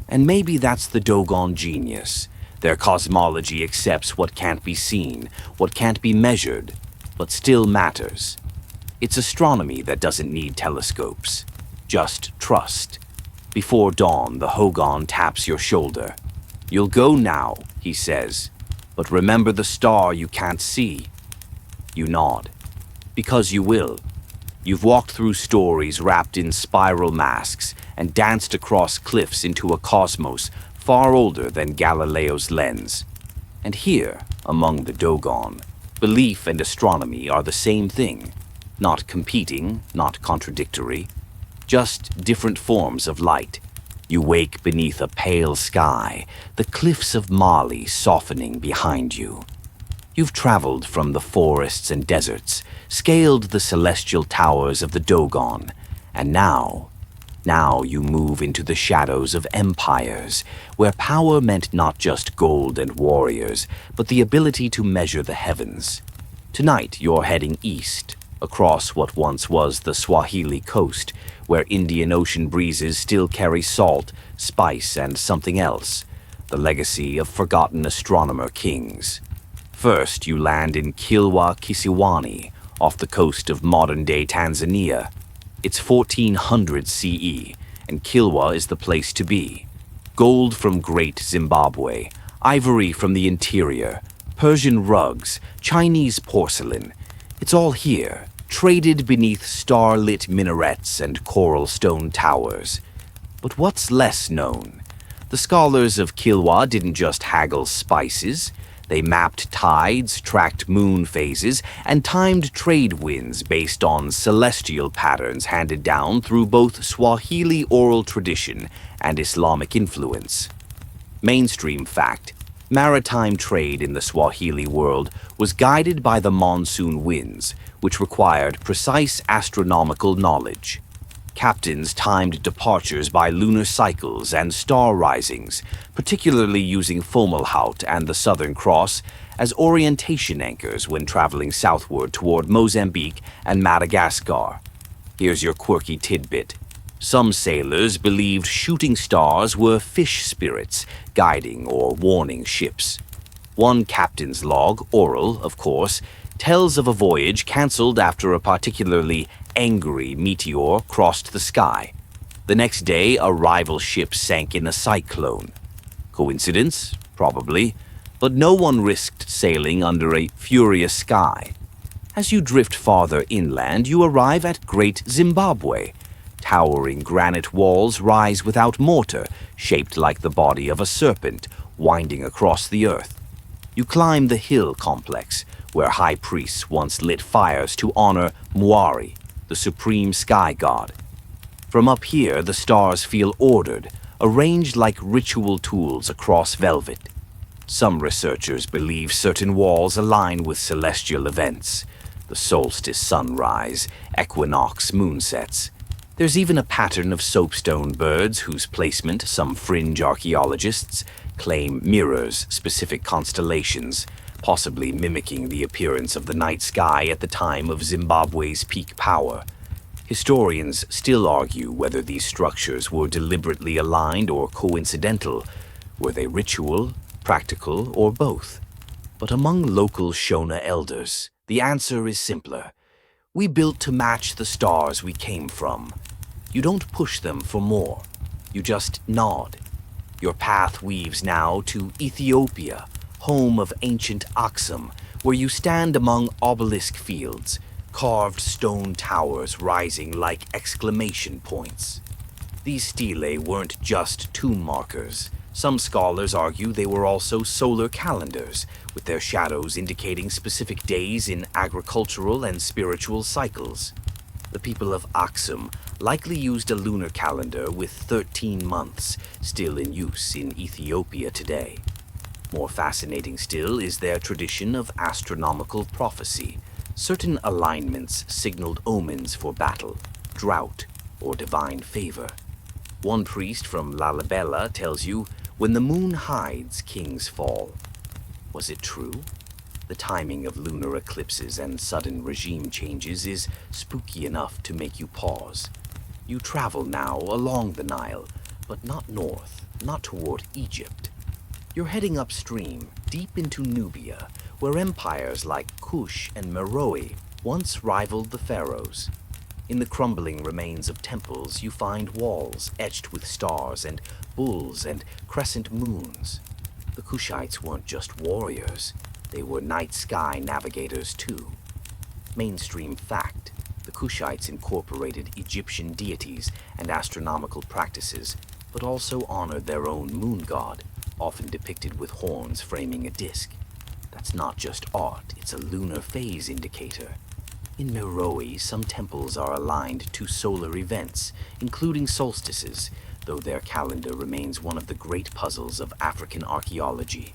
[SPEAKER 1] And maybe that's the Dogon genius. Their cosmology accepts what can't be seen, what can't be measured, but still matters. It's astronomy that doesn't need telescopes. Just trust. Before dawn, the Hogon taps your shoulder. "You'll go now," he says, "but remember the star you can't see." You nod. Because you will. You've walked through stories wrapped in spiral masks and danced across cliffs into a cosmos far older than Galileo's lens. And here, among the Dogon, belief and astronomy are the same thing. Not competing, not contradictory. Just different forms of light. You wake beneath a pale sky, the cliffs of Mali softening behind you. You've traveled from the forests and deserts, scaled the celestial towers of the Dogon, and now you move into the shadows of empires, where power meant not just gold and warriors, but the ability to measure the heavens. Tonight you're heading east, across what once was the Swahili coast, where Indian Ocean breezes still carry salt, spice, and something else, the legacy of forgotten astronomer kings. First, you land in Kilwa Kisiwani, off the coast of modern-day Tanzania. It's 1400 CE, and Kilwa is the place to be. Gold from Great Zimbabwe, ivory from the interior, Persian rugs, Chinese porcelain. It's all here, traded beneath star-lit minarets and coral stone towers. But what's less known? The scholars of Kilwa didn't just haggle spices. They mapped tides, tracked moon phases, and timed trade winds based on celestial patterns handed down through both Swahili oral tradition and Islamic influence. Mainstream fact: maritime trade in the Swahili world was guided by the monsoon winds, which required precise astronomical knowledge. Captains timed departures by lunar cycles and star risings, particularly using Fomalhaut and the Southern Cross as orientation anchors when traveling southward toward Mozambique and Madagascar. Here's your quirky tidbit. Some sailors believed shooting stars were fish spirits guiding or warning ships. One captain's log, oral, of course, tells of a voyage cancelled after a particularly angry meteor crossed the sky. The next day, a rival ship sank in a cyclone. Coincidence? Probably. But no one risked sailing under a furious sky. As you drift farther inland, you arrive at Great Zimbabwe. Towering granite walls rise without mortar, shaped like the body of a serpent, winding across the earth. You climb the hill complex, where high priests once lit fires to honor Mwari, the supreme sky god. From up here, the stars feel ordered, arranged like ritual tools across velvet. Some researchers believe certain walls align with celestial events: the solstice sunrise, equinox moonsets. There's even a pattern of soapstone birds whose placement some fringe archaeologists claim mirrors specific constellations, possibly mimicking the appearance of the night sky at the time of Zimbabwe's peak power. Historians still argue whether these structures were deliberately aligned or coincidental. Were they ritual, practical, or both? But among local Shona elders, the answer is simpler. We built to match the stars we came from. You don't push them for more. You just nod. Your path weaves now to Ethiopia, home of ancient Aksum, where you stand among obelisk fields, carved stone towers rising like exclamation points. These stelae weren't just tomb markers. Some scholars argue they were also solar calendars, with their shadows indicating specific days in agricultural and spiritual cycles. The people of Aksum likely used a lunar calendar with 13 months, still in use in Ethiopia today. More fascinating still is their tradition of astronomical prophecy. Certain alignments signaled omens for battle, drought, or divine favor. One priest from Lalibela tells you, "When the moon hides, kings fall." Was it true? The timing of lunar eclipses and sudden regime changes is spooky enough to make you pause. You travel now along the Nile, but not north, not toward Egypt. You're heading upstream, deep into Nubia, where empires like Kush and Meroe once rivaled the pharaohs. In the crumbling remains of temples, you find walls etched with stars and bulls and crescent moons. The Kushites weren't just warriors, they were night sky navigators too. Mainstream fact, the Kushites incorporated Egyptian deities and astronomical practices, but also honored their own moon god, often depicted with horns framing a disk. That's not just art, it's a lunar phase indicator. In Meroe, some temples are aligned to solar events, including solstices, though their calendar remains one of the great puzzles of African archaeology.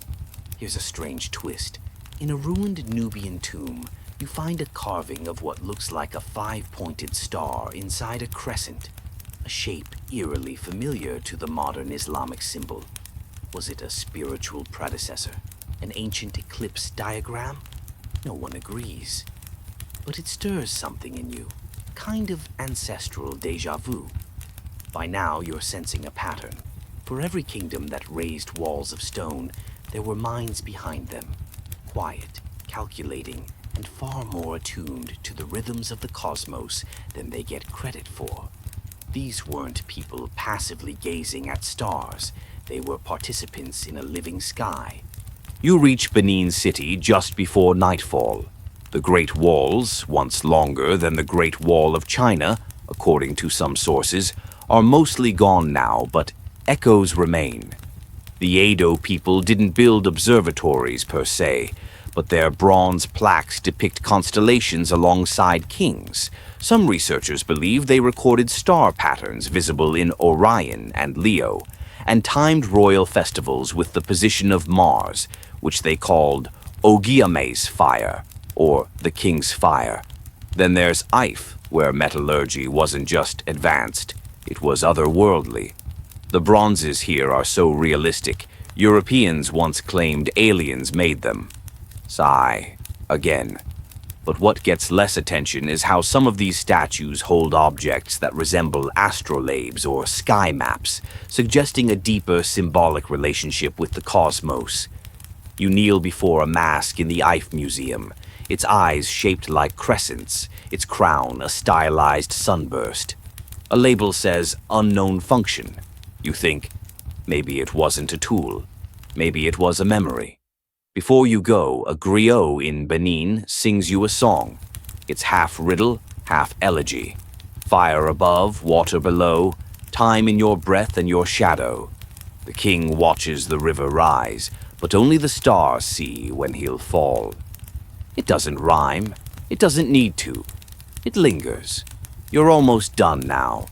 [SPEAKER 1] Here's a strange twist. In a ruined Nubian tomb, you find a carving of what looks like a five-pointed star inside a crescent, a shape eerily familiar to the modern Islamic symbol. Was it a spiritual predecessor, an ancient eclipse diagram? No one agrees. But it stirs something in you, kind of ancestral déjà vu. By now, you're sensing a pattern. For every kingdom that raised walls of stone, there were minds behind them, quiet, calculating, and far more attuned to the rhythms of the cosmos than they get credit for. These weren't people passively gazing at stars. They were participants in a living sky. You reach Benin City just before nightfall. The Great Walls, once longer than the Great Wall of China, according to some sources, are mostly gone now, but echoes remain. The Edo people didn't build observatories per se, but their bronze plaques depict constellations alongside kings. Some researchers believe they recorded star patterns visible in Orion and Leo, and timed royal festivals with the position of Mars, which they called Ogiame's fire, or the king's fire. Then there's Ife, where metallurgy wasn't just advanced, it was otherworldly. The bronzes here are so realistic, Europeans once claimed aliens made them. Sigh, again. But what gets less attention is how some of these statues hold objects that resemble astrolabes or sky maps, suggesting a deeper symbolic relationship with the cosmos. You kneel before a mask in the Ife Museum, its eyes shaped like crescents, its crown a stylized sunburst. A label says unknown function. You think, maybe it wasn't a tool, maybe it was a memory. Before you go, a griot in Benin sings you a song. It's half riddle, half elegy. Fire above, water below, time in your breath and your shadow. The king watches the river rise, but only the stars see when he'll fall. It doesn't rhyme. It doesn't need to. It lingers. You're almost done now.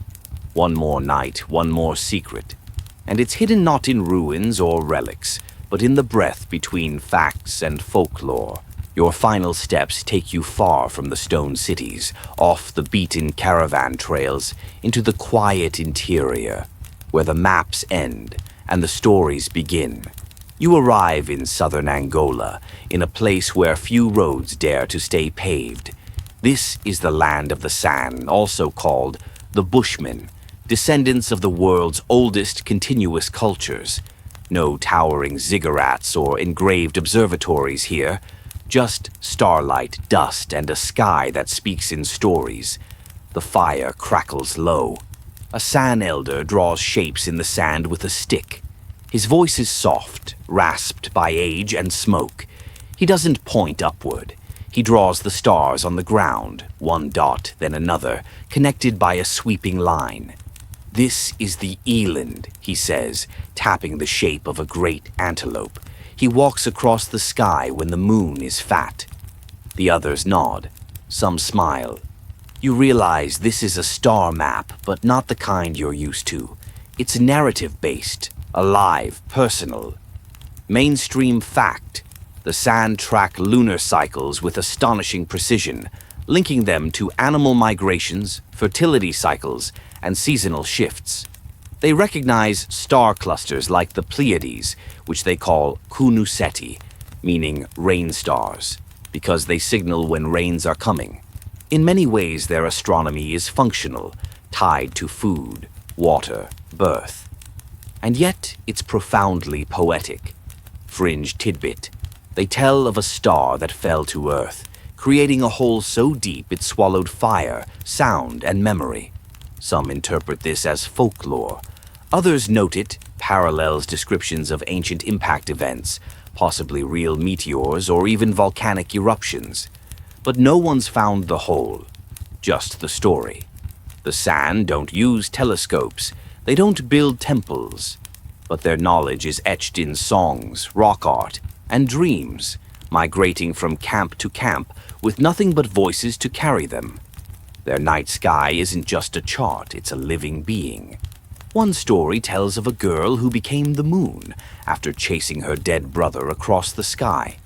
[SPEAKER 1] One more night, one more secret. And it's hidden not in ruins or relics, but in the breath between facts and folklore. Your final steps take you far from the stone cities, off the beaten caravan trails, into the quiet interior, where the maps end and the stories begin. You arrive in southern Angola, in a place where few roads dare to stay paved. This is the land of the San, also called the Bushmen, descendants of the world's oldest continuous cultures. No towering ziggurats or engraved observatories here, just starlight, dust, and a sky that speaks in stories. The fire crackles low. A sand elder draws shapes in the sand with a stick. His voice is soft, rasped by age and smoke. He doesn't point upward. He draws the stars on the ground, one dot, then another, connected by a sweeping line. "This is the eland," he says, tapping the shape of a great antelope. He walks across the sky when the moon is fat. The others nod. Some smile. You realize this is a star map, but not the kind you're used to. It's narrative-based, alive, personal. Mainstream fact: the sand track lunar cycles with astonishing precision, linking them to animal migrations, fertility cycles, and seasonal shifts. They recognize star clusters like the Pleiades, which they call kunuseti, meaning rain stars, because they signal when rains are coming. In many ways, their astronomy is functional, tied to food, water, birth. And yet, it's profoundly poetic. Fringe tidbit. They tell of a star that fell to Earth, creating a hole so deep it swallowed fire, sound, and memory. Some interpret this as folklore. Others note it parallels descriptions of ancient impact events, possibly real meteors or even volcanic eruptions. But no one's found the whole, just the story. The San don't use telescopes, they don't build temples, but their knowledge is etched in songs, rock art, and dreams, migrating from camp to camp with nothing but voices to carry them. Their night sky isn't just a chart, it's a living being. One story tells of a girl who became the moon after chasing her dead brother across the sky.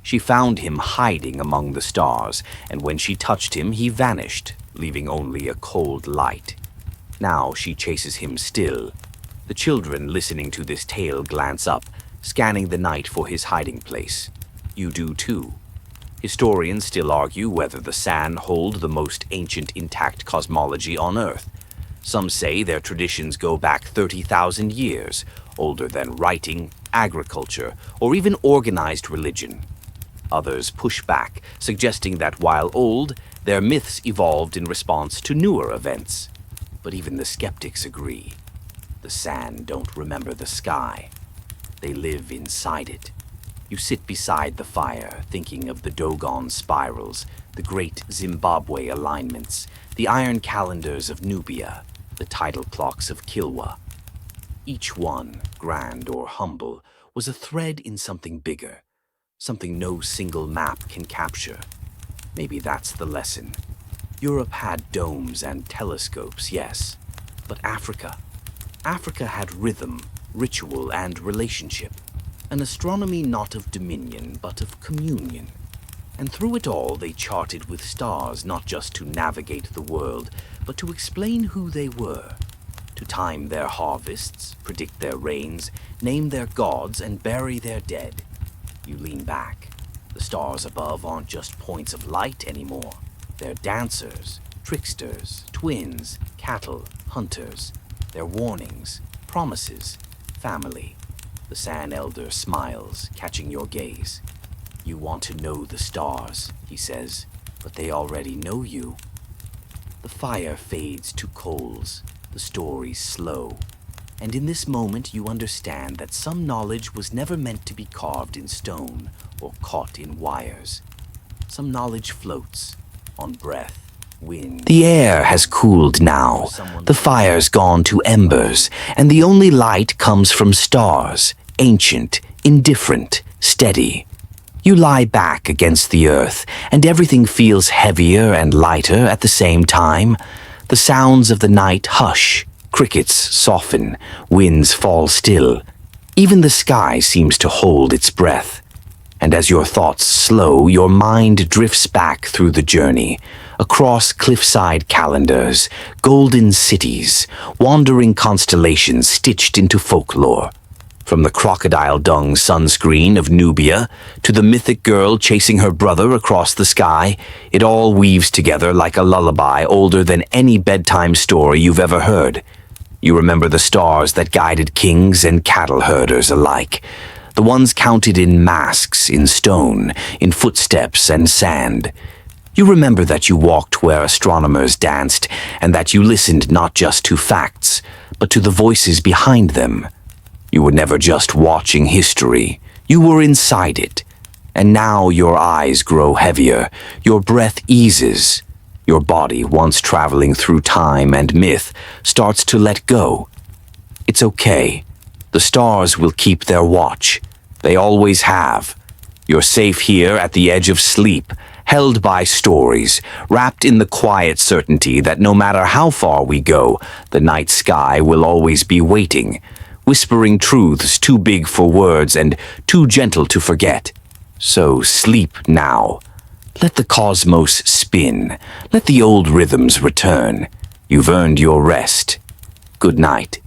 [SPEAKER 1] She found him hiding among the stars, and when she touched him, he vanished, leaving only a cold light. Now she chases him still. The children listening to this tale glance up, scanning the night for his hiding place. You do too. Historians still argue whether the San hold the most ancient intact cosmology on Earth. Some say their traditions go back 30,000 years, older than writing, agriculture, or even organized religion. Others push back, suggesting that while old, their myths evolved in response to newer events. But even the skeptics agree. The San don't remember the sky. They live inside it. You sit beside the fire, thinking of the Dogon spirals, the great Zimbabwe alignments, the iron calendars of Nubia, the tidal clocks of Kilwa. Each one, grand or humble, was a thread in something bigger, something no single map can capture. Maybe that's the lesson. Europe had domes and telescopes, yes, but Africa had rhythm, ritual, and relationship. An astronomy not of dominion, but of communion. And through it all, they charted with stars, not just to navigate the world, but to explain who they were, to time their harvests, predict their rains, name their gods, and bury their dead. You lean back. The stars above aren't just points of light anymore. They're dancers, tricksters, twins, cattle, hunters. They're warnings, promises, family. The San Elder smiles, catching your gaze. You want to know the stars, he says, but they already know you. The fire fades to coals, the stories slow, and in this moment you understand that some knowledge was never meant to be carved in stone or caught in wires. Some knowledge floats on breath, wind. The air has cooled now, the fire's gone to embers, and the only light comes from stars, ancient, indifferent, steady. You lie back against the earth, and everything feels heavier and lighter at the same time. The sounds of the night hush, crickets soften, winds fall still. Even the sky seems to hold its breath. And as your thoughts slow, your mind drifts back through the journey, across cliffside calendars, golden cities, wandering constellations stitched into folklore. From the crocodile dung sunscreen of Nubia to the mythic girl chasing her brother across the sky, it all weaves together like a lullaby older than any bedtime story you've ever heard. You remember the stars that guided kings and cattle herders alike, the ones counted in masks, in stone, in footsteps and sand. You remember that you walked where astronomers danced, and that you listened not just to facts, but to the voices behind them. You were never just watching history, you were inside it. And now your eyes grow heavier, your breath eases. Your body, once traveling through time and myth, starts to let go. It's okay. The stars will keep their watch. They always have. You're safe here at the edge of sleep, held by stories, wrapped in the quiet certainty that no matter how far we go, the night sky will always be waiting, whispering truths too big for words and too gentle to forget. So sleep now. Let the cosmos spin. Let the old rhythms return. You've earned your rest. Good night.